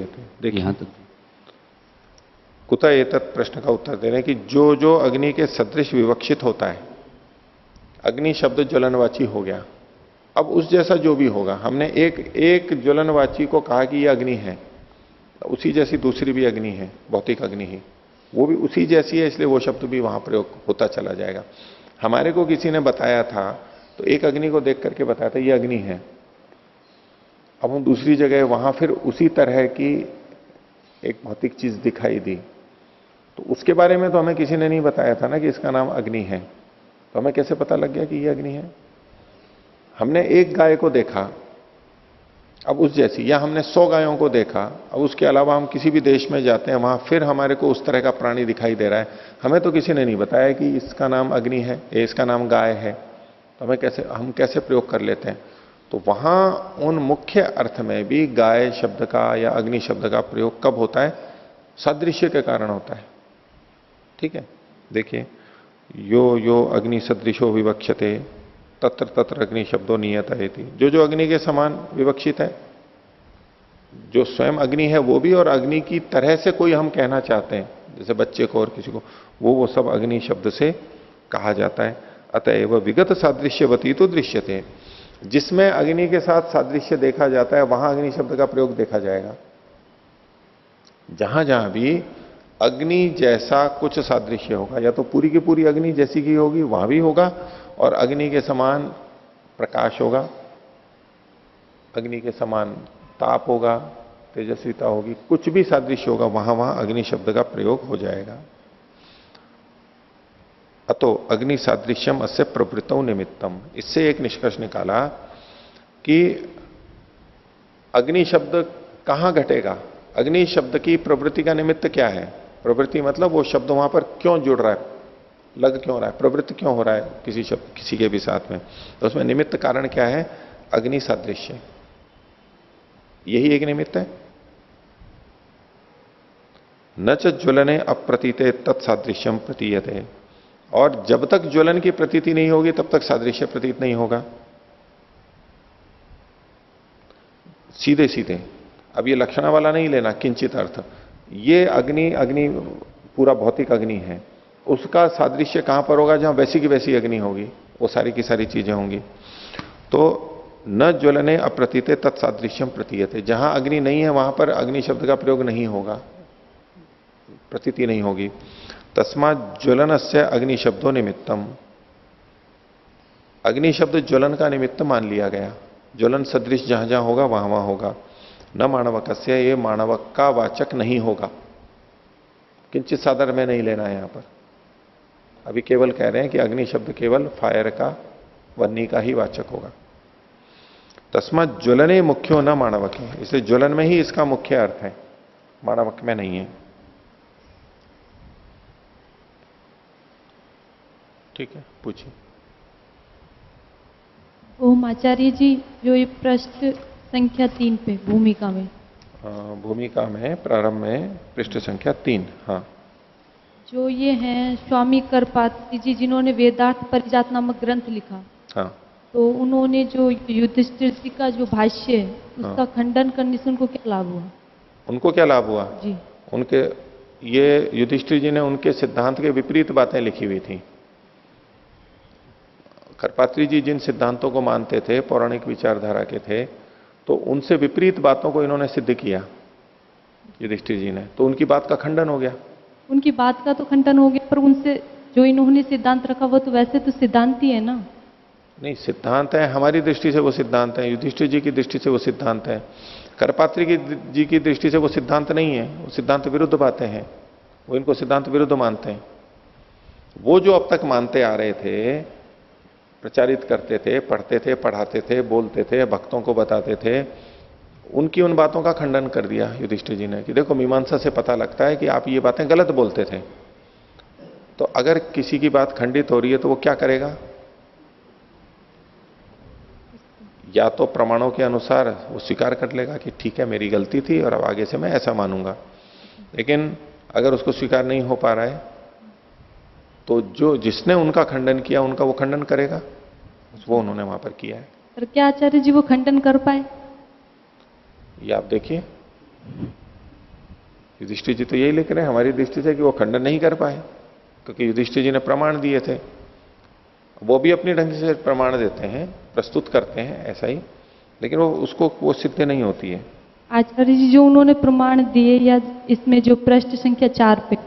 यहां तक। कुतः एतत् प्रश्न का उत्तर दे रहे हैं कि जो जो अग्नि के सदृश विवक्षित होता है, अग्नि शब्द ज्वलनवाची हो गया, अब उस जैसा जो भी होगा, हमने एक ज्वलनवाची को कहा कि यह अग्नि है, उसी जैसी दूसरी भी अग्नि है, भौतिक अग्नि ही, वो भी उसी जैसी है, इसलिए वो शब्द भी वहां प्रयोग होता चला जाएगा। हमारे को किसी ने बताया था तो एक अग्नि को देख करके बताया था ये अग्नि है, अब हम दूसरी जगह वहां फिर उसी तरह की एक भौतिक चीज दिखाई दी, तो उसके बारे में तो हमें किसी ने नहीं बताया था ना कि इसका नाम अग्नि है, तो हमें कैसे पता लग गया कि ये अग्नि है? हमने एक गाय को देखा अब उस जैसी, या हमने 100 गायों को देखा, अब उसके अलावा हम किसी भी देश में जाते हैं वहां फिर हमारे को उस तरह का प्राणी दिखाई दे रहा है, हमें तो किसी ने नहीं बताया कि इसका नाम अग्नि है, इसका नाम गाय है, तो हम कैसे प्रयोग कर लेते हैं? तो वहां उन मुख्य अर्थ में भी गाय शब्द का या अग्नि शब्द का प्रयोग कब होता है? सादृश्य के कारण होता है। ठीक है, देखिए, यो यो अग्नि सदृशो विवक्षते तत्र तत्र अग्नि शब्दों नियत है, जो अग्नि के समान विवक्षित है, जो स्वयं अग्नि है वो भी, और अग्नि की तरह से कोई हम कहना चाहते हैं जैसे बच्चे को और किसी को, वो सब अग्नि शब्द से कहा जाता है। अतएव विगत सादृश्यवती तो दृश्यते, जिसमें अग्नि के साथ सादृश्य देखा जाता है वहां अग्नि शब्द का प्रयोग देखा जाएगा। जहां जहां भी अग्नि जैसा कुछ सादृश्य होगा, या तो पूरी की पूरी अग्नि जैसी की होगी वहां भी होगा, और अग्नि के समान प्रकाश होगा, अग्नि के समान ताप होगा, तेजस्विता होगी, कुछ भी सादृश्य होगा वहां वहां अग्नि शब्द का प्रयोग हो जाएगा। अतो अग्नि सादृश्यम अस्य प्रवृत्तौ निमित्तम। इससे एक निष्कर्ष निकाला कि अग्नि शब्द कहां घटेगा, अग्नि शब्द की प्रवृत्ति का निमित्त क्या है। प्रवृत्ति मतलब वो शब्द वहां पर क्यों जुड़ रहा है, लग क्यों रहा है, प्रवृत्ति क्यों हो रहा है किसी शब्द किसी के भी साथ में, तो उसमें निमित्त कारण क्या है, अग्नि सादृश्य, यही एक निमित्त है। न च ज्वलने अप्रतीते तत्सादृश्यम प्रतीयते, और जब तक ज्वलन की प्रतीति नहीं होगी तब तक सादृश्य प्रतीत नहीं होगा। सीधे सीधे, अब ये लक्षणा वाला नहीं लेना किंचित अर्थ, ये अग्नि अग्नि पूरा भौतिक अग्नि है, उसका सादृश्य कहां पर होगा, जहां वैसी की वैसी अग्नि होगी, वो सारी की सारी चीजें होंगी। तो न ज्वलने अप्रतीते तत्सादृश्यम प्रतीयते, जहां अग्नि नहीं है वहां पर अग्नि शब्द का प्रयोग नहीं होगा, प्रतीति नहीं होगी। तस्मात् ज्वलनस्य अग्नि शब्दों निमित्तम, अग्नि शब्द ज्वलन का निमित्त मान लिया गया, ज्वलन सदृश जहां जहां होगा वहां वहां होगा। न माणवकस्य, ये माणवक का वाचक नहीं होगा, किंचित सादर में नहीं लेना है यहां पर। अभी केवल कह रहे हैं कि अग्नि शब्द केवल फायर का, वन्नी का ही वाचक होगा। तस्मात् ज्वलने मुख्यो न माणवक है, इसलिए ज्वलन में ही इसका मुख्य अर्थ है, माणवक में नहीं है। ठीक है, पूछिए। ओम आचार्य जी, जो ये प्रश्न संख्या 3 पे भूमिका में, भूमिका में प्रारंभ में पृष्ठ संख्या 3, हाँ, जो ये हैं स्वामी करपात्री जी जिन्होंने वेदार्थ परिजात नामक ग्रंथ लिखा, हाँ, तो उन्होंने जो युधिष्ठिर जी का जो भाष्य है उसका खंडन करने से उनको क्या लाभ हुआ? उनको क्या लाभ हुआ जी, उनके, ये युधिष्ठिर जी ने उनके सिद्धांत के विपरीत बातें लिखी हुई थी। करपात्री जी जिन सिद्धांतों को मानते थे, पौराणिक विचारधारा के थे, तो उनसे विपरीत बातों को इन्होंने सिद्ध किया युधिष्ठिर जी ने, तो उनकी बात का खंडन हो गया। उनकी बात का तो खंडन हो गया, पर उनसे जो इन्होंने सिद्धांत रखा वो तो वैसे तो सिद्धांत ही है ना। नहीं, सिद्धांत है, हमारी दृष्टि से वो सिद्धांत है, युधिष्ठिर जी की दृष्टि से वो सिद्धांत है। करपात्री जी की दृष्टि से वो सिद्धांत नहीं है, वो सिद्धांत विरुद्ध बातें हैं, वो इनको सिद्धांत विरुद्ध मानते हैं। वो जो अब तक मानते आ रहे थे, प्रचारित करते थे, पढ़ते थे, पढ़ाते थे, बोलते थे, भक्तों को बताते थे, उनकी उन बातों का खंडन कर दिया युधिष्ठिर जी ने कि देखो मीमांसा से पता लगता है कि आप ये बातें गलत बोलते थे। तो अगर किसी की बात खंडित हो रही है तो वो क्या करेगा, या तो प्रमाणों के अनुसार वो स्वीकार कर लेगा कि ठीक है मेरी गलती थी और अब आगे से मैं ऐसा मानूंगा, लेकिन अगर उसको स्वीकार नहीं हो पा रहा है तो जो जिसने उनका खंडन किया उनका वो खंडन करेगा, वो उन्होंने वहां पर किया है। पर क्या आचार्य जी वो खंडन कर पाए? ये आप देखिए, युधिष्ठिर जी तो यही लिख रहे हैं हमारी दृष्टि से कि वो खंडन नहीं कर पाए, क्योंकि युधिष्ठिर जी ने प्रमाण दिए थे। वो भी अपनी ढंग से प्रमाण देते हैं, प्रस्तुत करते हैं ऐसा ही, लेकिन वो उसको वो सिद्ध नहीं होती है। आचार्य जी जो उन्होंने प्रमाण दिए, या इसमें जो प्रश्न संख्या 4 पे,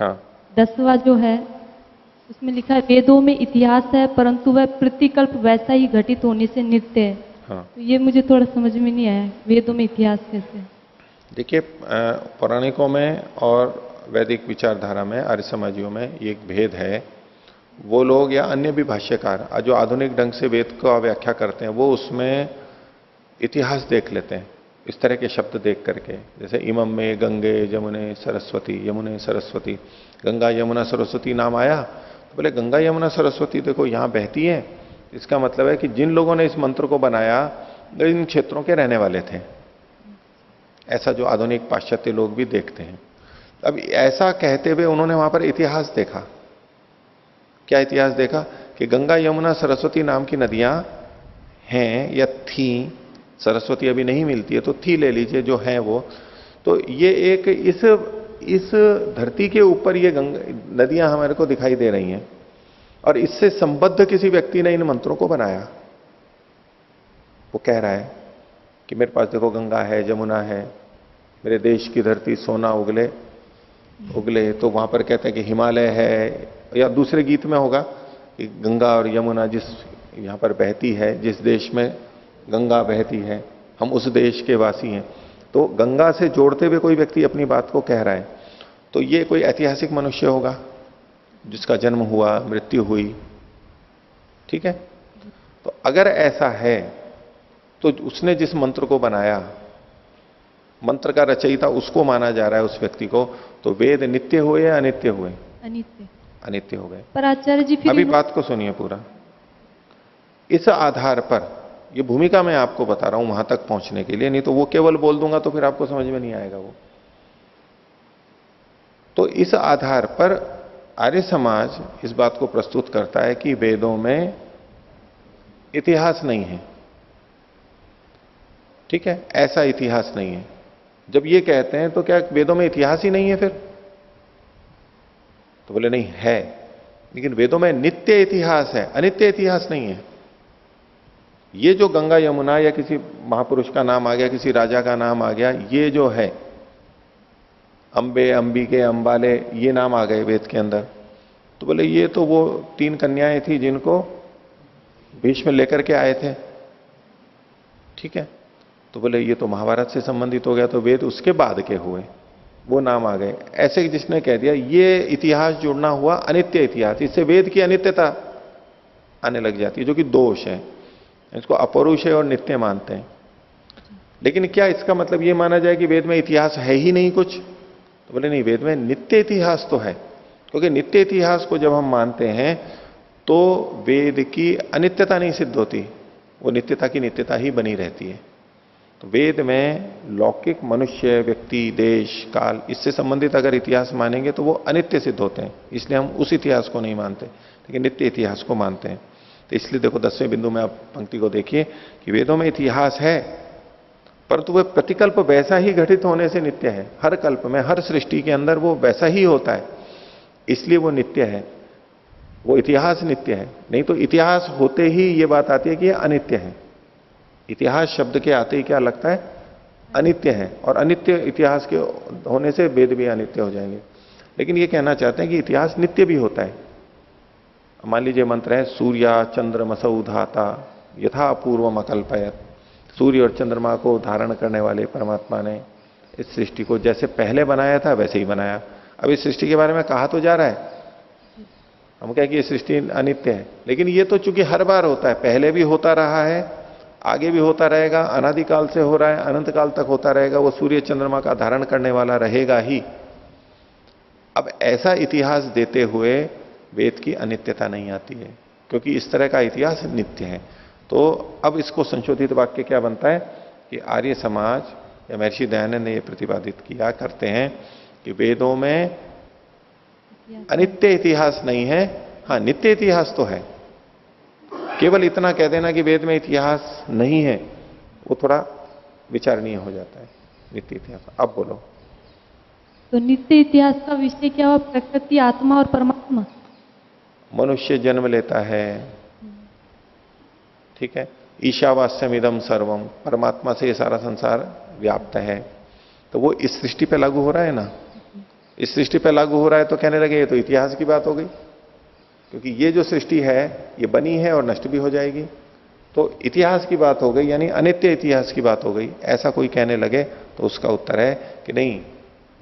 हाँ, 10वां जो है उसमें लिखा है वेदों में इतिहास है परंतु वह प्रतिकल्प वैसा ही घटित होने से नित्य है। हाँ, तो ये मुझे थोड़ा समझ में नहीं आया, वेदों में इतिहास कैसे? देखिए, पौराणिकों में और वैदिक विचारधारा में, आर्य समाजियों में ये एक भेद है। वो लोग या अन्य भी भाष्यकार जो आधुनिक ढंग से वेद को व्याख्या करते हैं, वो उसमें इतिहास देख लेते हैं, इस तरह के शब्द देख करके, जैसे इमम में गंगे यमुने सरस्वती, यमुने सरस्वती, गंगा यमुना सरस्वती नाम आया तो बोले गंगा यमुना सरस्वती देखो यहां बहती है, इसका मतलब है कि जिन लोगों ने इस मंत्र को बनाया इन क्षेत्रों के रहने वाले थे। ऐसा जो आधुनिक पाश्चात्य लोग भी देखते हैं। अब ऐसा कहते हुए उन्होंने वहां पर इतिहास देखा। क्या इतिहास देखा कि गंगा यमुना सरस्वती नाम की नदियां हैं या थी, सरस्वती अभी नहीं मिलती है तो थी ले लीजिए, जो है वो, तो ये एक इस धरती के ऊपर ये नदियां हमारे को दिखाई दे रही हैं और इससे संबद्ध किसी व्यक्ति ने इन मंत्रों को बनाया। वो कह रहा है कि मेरे पास देखो गंगा है, जमुना है, मेरे देश की धरती सोना उगले, तो वहां पर कहते हैं कि हिमालय है, या दूसरे गीत में होगा कि गंगा और यमुना जिस यहां पर बहती है, जिस देश में गंगा बहती है, हम उस देश के वासी हैं। तो गंगा से जोड़ते हुए कोई व्यक्ति अपनी बात को कह रहा है, तो ये कोई ऐतिहासिक मनुष्य होगा, जिसका जन्म हुआ, मृत्यु हुई, ठीक है। तो अगर ऐसा है तो उसने जिस मंत्र को बनाया, मंत्र का रचयिता उसको माना जा रहा है, उस व्यक्ति को, तो वेद नित्य हुए या अनित्य हुए? अनित्य। अनित्य हो गए। पर आचार्य जी फिर अभी बात को सुनिए पूरा। इस आधार पर, ये भूमिका मैं आपको बता रहा हूं वहां तक पहुंचने के लिए, नहीं तो वो केवल बोल दूंगा तो फिर आपको समझ में नहीं आएगा वो। तो इस आधार पर आर्य समाज इस बात को प्रस्तुत करता है कि वेदों में इतिहास नहीं है, ठीक है, ऐसा इतिहास नहीं है। जब ये कहते हैं तो क्या वेदों में इतिहास ही नहीं है फिर? तो बोले नहीं है, लेकिन वेदों में नित्य इतिहास है, अनित्य इतिहास नहीं है। ये जो गंगा यमुना या किसी महापुरुष का नाम आ गया, किसी राजा का नाम आ गया, ये जो है अंबे, अंबिके, अंबाले, ये नाम आ गए वेद के अंदर, तो बोले ये तो वो 3 कन्याएं थी जिनको भीष्म लेकर के आए थे, ठीक है। तो बोले ये तो महाभारत से संबंधित हो गया, तो वेद उसके बाद के हुए, वो नाम आ गए। ऐसे जिसने कह दिया ये इतिहास जुड़ना हुआ अनित्य इतिहास, इससे वेद की अनित्यता आने लग जाती है, जो कि दोष है। इसको अपौरुष और नित्य मानते हैं। लेकिन क्या इसका मतलब ये माना जाए कि वेद में इतिहास है ही नहीं कुछ? तो बोले नहीं, वेद में नित्य इतिहास तो है, क्योंकि नित्य इतिहास को जब हम मानते हैं तो वेद की अनित्यता नहीं सिद्ध होती, वो नित्यता की नित्यता ही बनी रहती है। तो वेद में लौकिक मनुष्य, व्यक्ति, देश, काल, इससे संबंधित अगर इतिहास मानेंगे तो वो अनित्य सिद्ध होते हैं, इसलिए हम उस इतिहास को नहीं मानते, लेकिन नित्य इतिहास को मानते हैं। तो इसलिए देखो 10वें बिंदु में आप पंक्ति को देखिए कि वेदों में इतिहास है, परंतु वह प्रतिकल्प वैसा ही घटित होने से नित्य है। हर कल्प में, हर सृष्टि के अंदर वो वैसा ही होता है, इसलिए वो नित्य है, वो इतिहास नित्य है। नहीं तो इतिहास होते ही ये बात आती है कि ये अनित्य है। इतिहास शब्द के आते ही क्या लगता है? अनित्य है, और अनित्य इतिहास के होने से वेद भी अनित्य हो जाएंगे। लेकिन ये कहना चाहते हैं कि इतिहास नित्य भी होता है। मान लीजिए मंत्र है सूर्या चंद्रमसौ धाता यथा पूर्वम अकल्पयत। सूर्य और चंद्रमा को धारण करने वाले परमात्मा ने इस सृष्टि को जैसे पहले बनाया था वैसे ही बनाया। अब इस सृष्टि के बारे में कहा तो जा रहा है, हम क्या कि ये सृष्टि अनित्य है, लेकिन ये तो चूंकि हर बार होता है, पहले भी होता रहा है, आगे भी होता रहेगा, अनादिकाल से हो रहा है, अनंत काल तक होता रहेगा, वो सूर्य चंद्रमा का धारण करने वाला रहेगा ही। अब ऐसा इतिहास देते हुए वेद की अनित्यता नहीं आती है, क्योंकि इस तरह का इतिहास नित्य है। तो अब इसको संशोधित वाक्य क्या बनता है कि आर्य समाज या महर्षि दयानंद ने यह प्रतिपादित किया करते हैं कि वेदों में अनित्य इतिहास नहीं है, हाँ नित्य इतिहास तो है। केवल इतना कह देना कि वेद में इतिहास नहीं है, वो थोड़ा विचारणीय हो जाता है। नित्य इतिहास, अब बोलो। तो नित्य इतिहास का विषय क्या हुआ? प्रकृति, आत्मा और परमात्मा। मनुष्य जन्म लेता है, ठीक है, ईशावास्यमिदम सर्वम, परमात्मा से ये सारा संसार व्याप्त है, तो वो इस सृष्टि पे लागू हो रहा है ना। इस सृष्टि पे लागू हो रहा है तो कहने लगे ये तो इतिहास की बात हो गई, क्योंकि ये जो सृष्टि है ये बनी है और नष्ट भी हो जाएगी, तो इतिहास की बात हो गई, यानी अनित्य इतिहास की बात हो गई। ऐसा कोई कहने लगे तो उसका उत्तर है कि नहीं,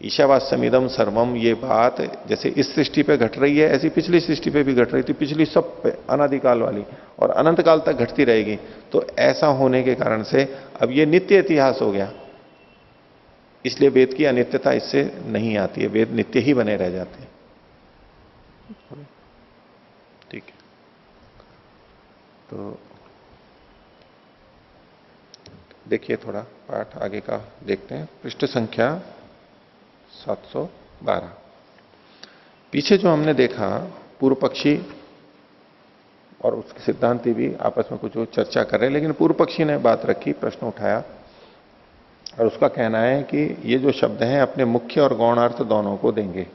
ईशावास्यमिदम सर्वम, ये बात जैसे इस सृष्टि पे घट रही है ऐसी पिछली सृष्टि पे भी घट रही थी, पिछली सब पे अनादिकाल वाली, और अनंत काल तक घटती रहेगी। तो ऐसा होने के कारण से अब ये नित्य इतिहास हो गया, इसलिए वेद की अनित्यता इससे नहीं आती है, वेद नित्य ही बने रह जाते हैं। ठीक है, तो देखिए थोड़ा पाठ आगे का देखते हैं। पृष्ठ संख्या 712। पीछे जो हमने देखा पूर्व पक्षी और उसके सिद्धांती भी आपस में कुछ चर्चा कर रहे हैं, लेकिन पूर्व पक्षी ने बात रखी, प्रश्न उठाया, और उसका कहना है कि ये जो शब्द हैं अपने मुख्य और गौण अर्थ दोनों को देंगे।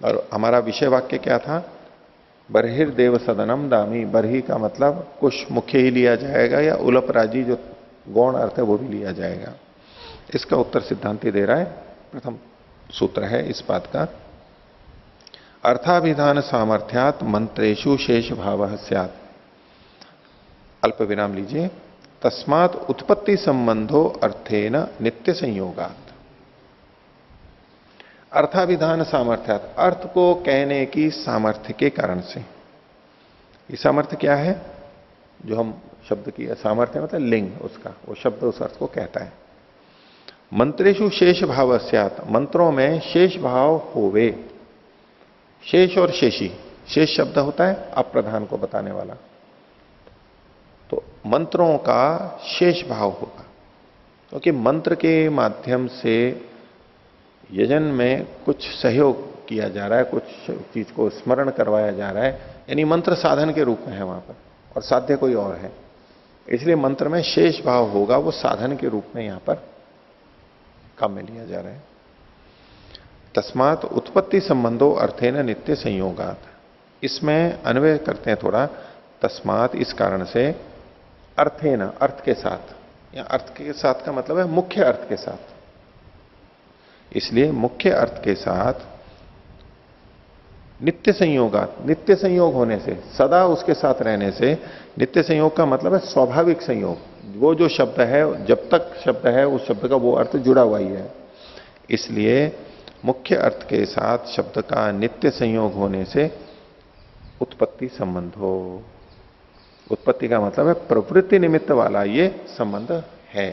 और हमारा विषय वाक्य क्या था? बर्हिर्देव सदनम दामी। बर्ही का मतलब कुछ मुख्य ही लिया जाएगा या उलपराजी जो गौण अर्थ है वो भी लिया जाएगा। इसका उत्तर सिद्धांति दे रहा है। प्रथम सूत्र है इस बात का, अर्थाभिधान सामर्थ्यात मंत्रेषु शेष भाव स्यात्। अल्प विराम लीजिए। तस्मात् उत्पत्ति संबंधो अर्थेन नित्य संयोगात्। अर्थाभिधान सामर्थ्यात, अर्थ को कहने की सामर्थ्य के कारण से। ये सामर्थ्य क्या है? जो हम शब्द की सामर्थ्य मतलब लिंग उसका, वो शब्द उस अर्थ को कहता है। मंत्रेषु शेष भावस्यात्, मंत्रों में शेष भाव होवे। शेष और शेषी, शेष शब्द होता है अप्रधान को बताने वाला, तो मंत्रों का शेष भाव होगा, क्योंकि मंत्र के माध्यम से यजन में कुछ सहयोग किया जा रहा है, कुछ चीज को स्मरण करवाया जा रहा है, यानी मंत्र साधन के रूप में है वहां पर, और साध्य कोई और है, इसलिए मंत्र में शेष भाव होगा, वो साधन के रूप में यहां पर काम में लिया जा रहा है। तस्मात उत्पत्ति संबंधो अर्थेन नित्य संयोगात, इसमें अन्वय करते हैं थोड़ा। तस्मात इस कारण से, अर्थेन अर्थ के साथ, या अर्थ के साथ का मतलब है मुख्य अर्थ के साथ, इसलिए मुख्य अर्थ के साथ नित्य संयोगात, नित्य संयोग होने से, सदा उसके साथ रहने से। नित्य संयोग का मतलब है स्वाभाविक संयोग, वो जो शब्द है, जब तक शब्द है उस शब्द का वो अर्थ जुड़ा हुआ ही है, इसलिए मुख्य अर्थ के साथ शब्द का नित्य संयोग होने से उत्पत्ति संबंध हो। उत्पत्ति का मतलब है प्रवृत्ति निमित्त वाला ये संबंध है।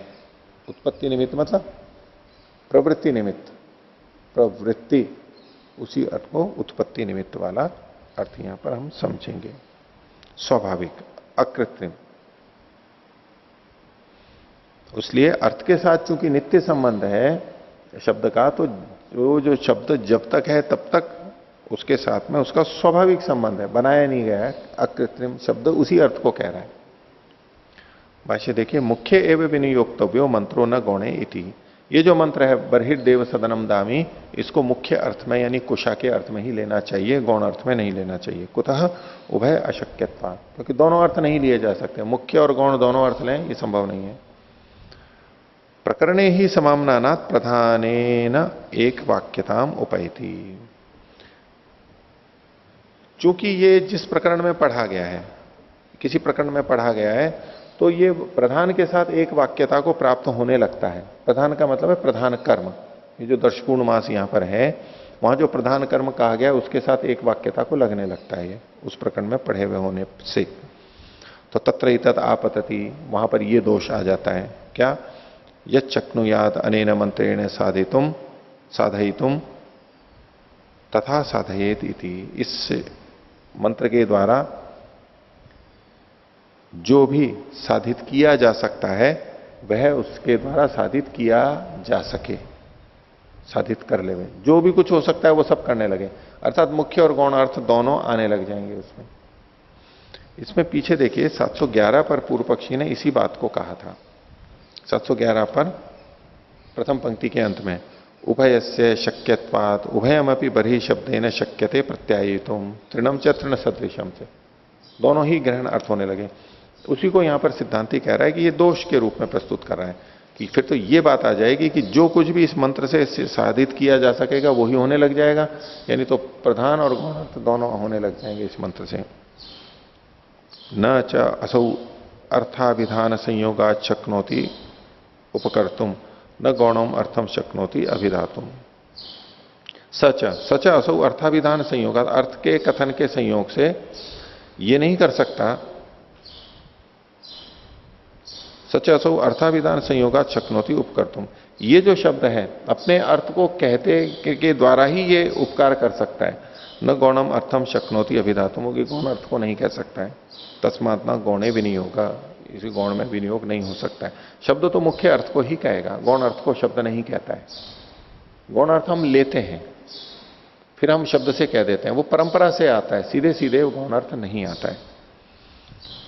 उत्पत्ति निमित्त मतलब प्रवृत्ति निमित्त, प्रवृत्ति, उसी अर्थ को उत्पत्ति निमित्त वाला अर्थ यहां पर हम समझेंगे। स्वाभाविक, अकृत्रिम, इसलिए अर्थ के साथ चूंकि नित्य संबंध है शब्द का, तो जो शब्द जब तक है तब तक उसके साथ में उसका स्वाभाविक संबंध है, बनाया नहीं गया है। अकृत्रिम शब्द उसी अर्थ को कह रहा है। भाष्य देखिए, मुख्य एवं विनियोक्तव्यो मंत्रो न गौणे इति, ये जो मंत्र है बर्हिर्देव सदनम दामी, इसको मुख्य अर्थ में यानी कुशा के अर्थ में ही लेना चाहिए, गौण अर्थ में नहीं लेना चाहिए। कुतः उभय अशक्यत्वा, क्योंकि दोनों अर्थ नहीं लिए जा सकते, मुख्य और गौण दोनों अर्थ लें ये संभव नहीं है। प्रकरणे ही समाम्नानात् प्रधानेन एक वाक्यताम उपैति, चूंकि ये जिस प्रकरण में पढ़ा गया है, किसी प्रकरण में पढ़ा गया है, तो ये प्रधान के साथ एक वाक्यता को प्राप्त होने लगता है। प्रधान का मतलब है प्रधान कर्म, ये जो दर्शपूर्ण मास यहां पर है, वहां जो प्रधान कर्म कहा गया उसके साथ एक वाक्यता को लगने लगता है ये, उस प्रकरण में पढ़े हुए होने से। तो तत्र इतत् आपतति, वहां पर ये दोष आ जाता है। क्या? यच्चक्नुयात् अनेन मंत्रेण साधितुम साधयितुम तथा साधयेत इति, इस मंत्र के द्वारा जो भी साधित किया जा सकता है वह उसके द्वारा साधित किया जा सके, साधित कर ले, जो भी कुछ हो सकता है वो सब करने लगे, अर्थात मुख्य और गौण अर्थ दोनों आने लग जाएंगे उसमें। इसमें पीछे देखिए 711 पर पूर्व पक्षी ने इसी बात को कहा था। 711 पर प्रथम पंक्ति के अंत में उभयस्य शक्यत्वात् उभयमपि बर्हि शब्देन शक्यते प्रत्यायितुम तृणम च तृण सदृशम से, दोनों ही ग्रहण अर्थ होने लगे। उसी को यहां पर सिद्धांती कह रहा है कि ये दोष के रूप में प्रस्तुत कर रहा है, कि फिर तो ये बात आ जाएगी कि जो कुछ भी इस मंत्र से साधित किया जा सकेगा वही होने लग जाएगा, यानी तो प्रधान और गौण अर्थ दोनों होने लग जाएंगे इस मंत्र से। न च असौ अर्थाभिधान संयोगात् शक्नोति उपकर्तुम न गौणम अर्थम शक्नोति अभिधातुम। सच असौ अर्थाभिधान संयोगात्, अर्थ के कथन के संयोग से ये नहीं कर सकता। सच असौ अर्थाभिधान संयोगात् शक्नोति उपकर्तुम, ये जो शब्द है अपने अर्थ को कहते के द्वारा ही ये उपकार कर सकता है। न गौणम अर्थम शक्नोति अभिधातुम, कि गौण अर्थ को नहीं कह सकता है। तस्मात् न गौणे विनियोगा, इसी गौण में विनियोग नहीं हो सकता है। शब्द तो मुख्य अर्थ को ही कहेगा, गौण अर्थ को शब्द नहीं कहता है। गौण अर्थ हम लेते हैं फिर हम शब्द से कह देते हैं, वो परंपरा से आता है, सीधे सीधे गौण अर्थ नहीं आता है।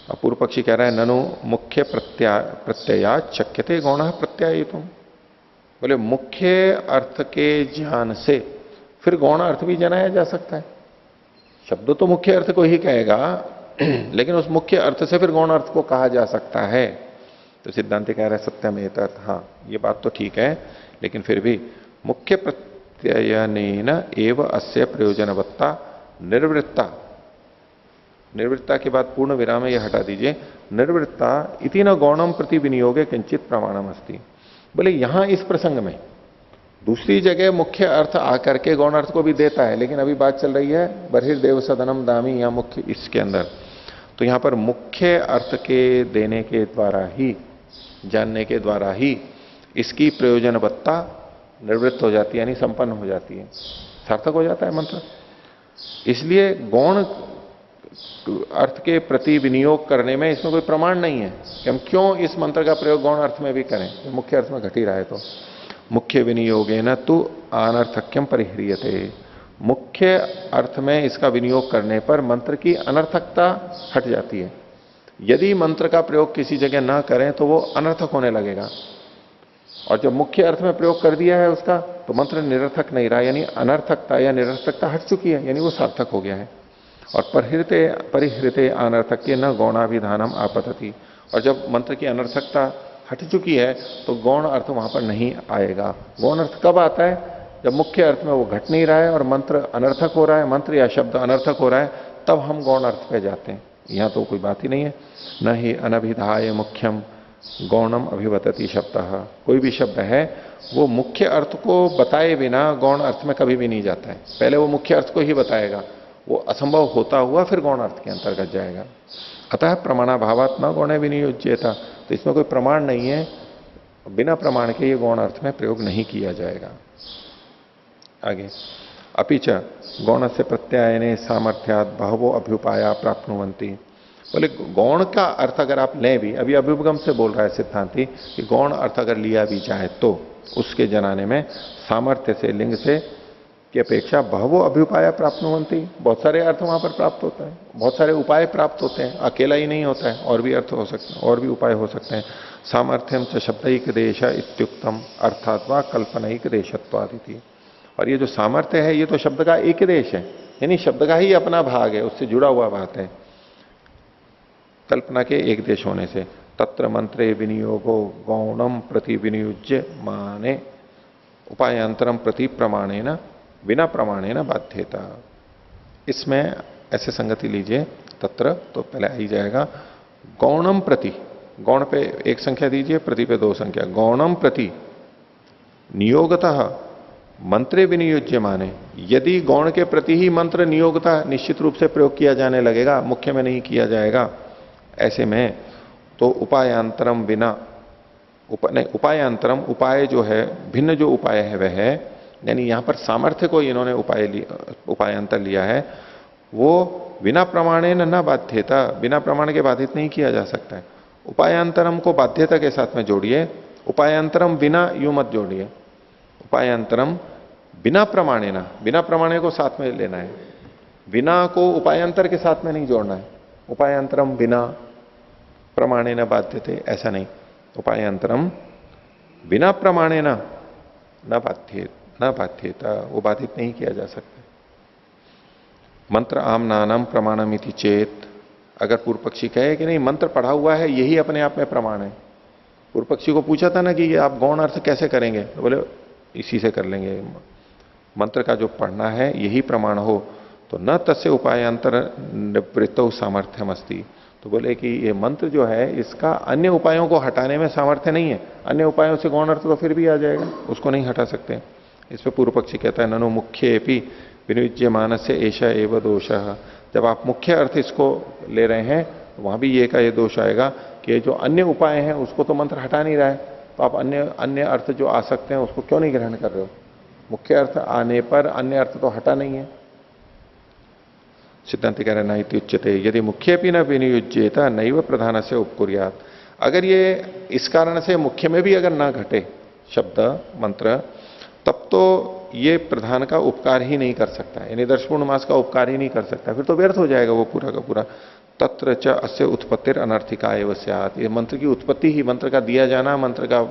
अब पूर्व पक्षी कह रहा है ननु मुख्य प्रत्ययात् शक्यते गौण प्रत्यायितुम, बोले मुख्य अर्थ के ज्ञान से फिर गौण अर्थ भी जनाया जा सकता है। शब्द तो मुख्य अर्थ को ही कहेगा लेकिन उस मुख्य अर्थ से फिर गौण अर्थ को कहा जा सकता है। तो सिद्धांत कह रहे सत्यम एतत्, हाँ ये बात तो ठीक है, लेकिन फिर भी मुख्य प्रत्ययनेन एव अस्य प्रयोजनवत्ता निर्वृत्ता, निर्वृत्ता के बाद पूर्ण विराम यह हटा दीजिए, निर्वृत्ता इति न गौणम प्रति विनियोगे किंचित प्रमाणम अस्ति। बोले यहां इस प्रसंग में दूसरी जगह मुख्य अर्थ आकर के गौण अर्थ को भी देता है, लेकिन अभी बात चल रही है बर्हिर्देव सदनम दामी या मुख्य इसके अंदर। तो यहां पर मुख्य अर्थ के देने के द्वारा ही, जानने के द्वारा ही इसकी प्रयोजनवत्ता निवृत्त हो जाती है, यानी संपन्न हो जाती है, सार्थक हो जाता है मंत्र। इसलिए गौण अर्थ के प्रति विनियोग करने में इसमें कोई प्रमाण नहीं है कि हम क्यों इस मंत्र का प्रयोग गौण अर्थ में भी करें, मुख्य अर्थ में घट ही रहा है। तो मुख्य विनियोगेन तु अनर्थक्यम परिह्रियते, मुख्य अर्थ में इसका विनियोग करने पर मंत्र की अनर्थकता हट जाती है। यदि मंत्र का प्रयोग किसी जगह ना करें तो वो अनर्थक होने लगेगा, और जब मुख्य अर्थ में प्रयोग कर दिया है उसका तो मंत्र निरर्थक नहीं रहा, यानी अनर्थकता या निरर्थकता हट चुकी है, यानी वो सार्थक हो गया है। और परिहृते अनर्थक्य न गौणाभिधानम आपतति, और जब मंत्र की अनर्थकता हट चुकी है तो गौण अर्थ वहां पर नहीं आएगा। गौण अर्थ कब आता है? जब मुख्य अर्थ में वो घट नहीं रहा है और मंत्र अनर्थक हो रहा है, मंत्र या शब्द अनर्थक हो रहा है, तब हम गौण अर्थ पे जाते हैं। यहां तो कोई बात ही नहीं है। न ही अनभिधाय मुख्यम गौणम अभिवतति शब्द, कोई भी शब्द है वो मुख्य अर्थ को बताए बिना गौण अर्थ में कभी भी नहीं जाता है। पहले वो मुख्य अर्थ को ही बताएगा, वो असंभव होता हुआ फिर गौण अर्थ के अंतर्गत जाएगा। अतः प्रमाणाभावात न गौणे विनियोज्यता, तो इसमें कोई प्रमाण नहीं है, बिना प्रमाण के ये गौण अर्थ में प्रयोग नहीं किया जाएगा। आगे अपिच गौण से प्रत्यायने सामर्थ्यात बहवो अभ्युपाया प्राप्नुवन्ति, बोले गौण का अर्थ अगर आप लें भी, अभी अभ्युपगम से बोल रहा है सिद्धांति कि गौण अर्थ अगर लिया भी जाए तो उसके जनाने में सामर्थ्य से, लिंग से की अपेक्षा बहवो अभ्युपाय प्राप्नुवन्ति, बहुत सारे अर्थ वहां पर प्राप्त होता है, बहुत सारे उपाय प्राप्त होते हैं, अकेला ही नहीं होता है, और भी अर्थ हो सकते हैं, और भी उपाय हो सकते हैं। सामर्थ्यम च शब्दैक देश इत्युक्तम अर्थात वा कल्पनैक देशत्वादिति, और ये जो सामर्थ्य है ये तो शब्द का एक देश है, यानी शब्द का ही अपना भाग है, उससे जुड़ा हुआ बात है, कल्पना के एक देश होने से। तत्र मंत्रे विनियोगो गौणम प्रति विनियुज्य माने उपायांतरम प्रति प्रमाणेन बिना प्रमाणेन बाध्यता। इसमें ऐसे संगति लीजिए, तत्र तो पहले आई जाएगा गौणम प्रति, गौण पे एक संख्या दीजिए, प्रति पे दो संख्या, गौणम प्रति नियोगतः मंत्रे विनियोज्य माने, यदि गौण के प्रति ही मंत्र नियोगता निश्चित रूप से प्रयोग किया जाने लगेगा, मुख्य में नहीं किया जाएगा, ऐसे में तो उपायांतरम बिना उपायांतरम, उपाय जो है भिन्न जो उपाय है वह है, यानी यहां पर सामर्थ्य को इन्होंने उपायांतर लिया है, वो बिना प्रमाणे न बाध्यता, बिना प्रमाण के बाधित नहीं किया जा सकता है। उपायांतरम को बाध्यता के साथ में जोड़िए, उपायांतरम बिना यूं मत जोड़िए, उपायांतरम बिना प्रमाणे ना, बिना प्रमाणे को साथ में लेना है, बिना को उपायांतर के साथ में नहीं जोड़ना है। उपायांतरम बिना प्रमाणे न बाध्यते, ऐसा नहीं, उपायांतरम बिना प्रमाणे न बाध्यता, वो बाधित नहीं किया जा सकता। मंत्र आम नानम प्रमाणमिति चेत, अगर पूर्व पक्षी कहे कि नहीं मंत्र पढ़ा हुआ है यही अपने आप में प्रमाण है। पूर्व पक्षी को पूछा था ना कि ये आप गौण अर्थ कैसे करेंगे, तो बोले इसी से कर लेंगे, मंत्र का जो पढ़ना है यही प्रमाण हो, तो न तस्य उपायांतर निवृत्तो सामर्थ्यम अस्ति, तो बोले कि ये मंत्र जो है इसका अन्य उपायों को हटाने में सामर्थ्य नहीं है, अन्य उपायों से गौण अर्थ तो फिर भी आ जाएगा, उसको नहीं हटा सकते। इस पर पूर्व पक्षी कहता है ननु मुख्येपि विनियुज्यमान से ऐसा एवं दोष, जब आप मुख्य अर्थ इसको ले रहे हैं तो वहां भी ये का ये दोष आएगा कि जो अन्य उपाय हैं उसको तो मंत्र हटा नहीं रहा है, तो आप अन्य अर्थ जो आ सकते हैं उसको क्यों नहीं ग्रहण कर रहे हो? मुख्य अर्थ आने पर अन्य अर्थ तो हटा नहीं है। सिद्धांत कह रहे ना उच्यते यदि मुख्य भी न विनियुज्येत नैव प्रधान से उपकुर्यात, अगर ये इस कारण से मुख्य में भी अगर ना घटे शब्द मंत्र, तब तो ये प्रधान का उपकार ही नहीं कर सकता है, यानी दर्शपूर्णमास का उपकार ही नहीं कर सकता, फिर तो व्यर्थ हो जाएगा वो पूरा का पूरा। तत्र च अस्य उत्पत्तिर अनर्थिका एव स्यात्, ये मंत्र की उत्पत्ति ही, मंत्र का दिया जाना, मंत्र का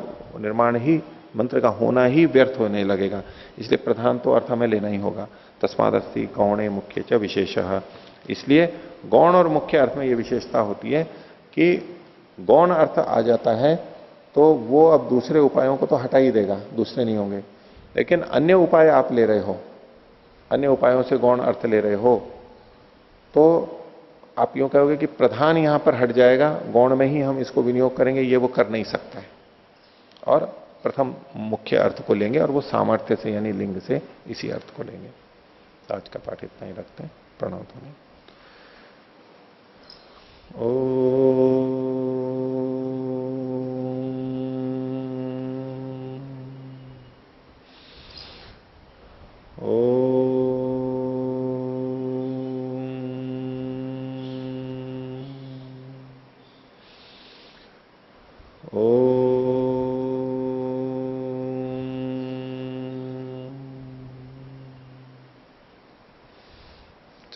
निर्माण ही, मंत्र का होना ही व्यर्थ होने लगेगा, इसलिए प्रधान तो अर्थ हमें लेना ही होगा। तस्मादस्ति गौणे मुख्य च विशेषः, इसलिए गौण और मुख्य अर्थ में ये विशेषता होती है कि गौण अर्थ आ जाता है तो वो अब दूसरे उपायों को तो हटा ही देगा, दूसरे नहीं होंगे, लेकिन अन्य उपाय आप ले रहे हो, अन्य उपायों से गौण अर्थ ले रहे हो, तो आप यूं कहोगे कि प्रधान यहां पर हट जाएगा, गौण में ही हम इसको विनियोग करेंगे, ये वो कर नहीं सकता है। और प्रथम मुख्य अर्थ को लेंगे और वो सामर्थ्य से यानी लिंग से इसी अर्थ को लेंगे। आज का पाठ इतना ही रखते हैं। प्रणव ध्वनि।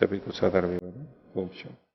सभी को सदर विवरण। ओम शांति।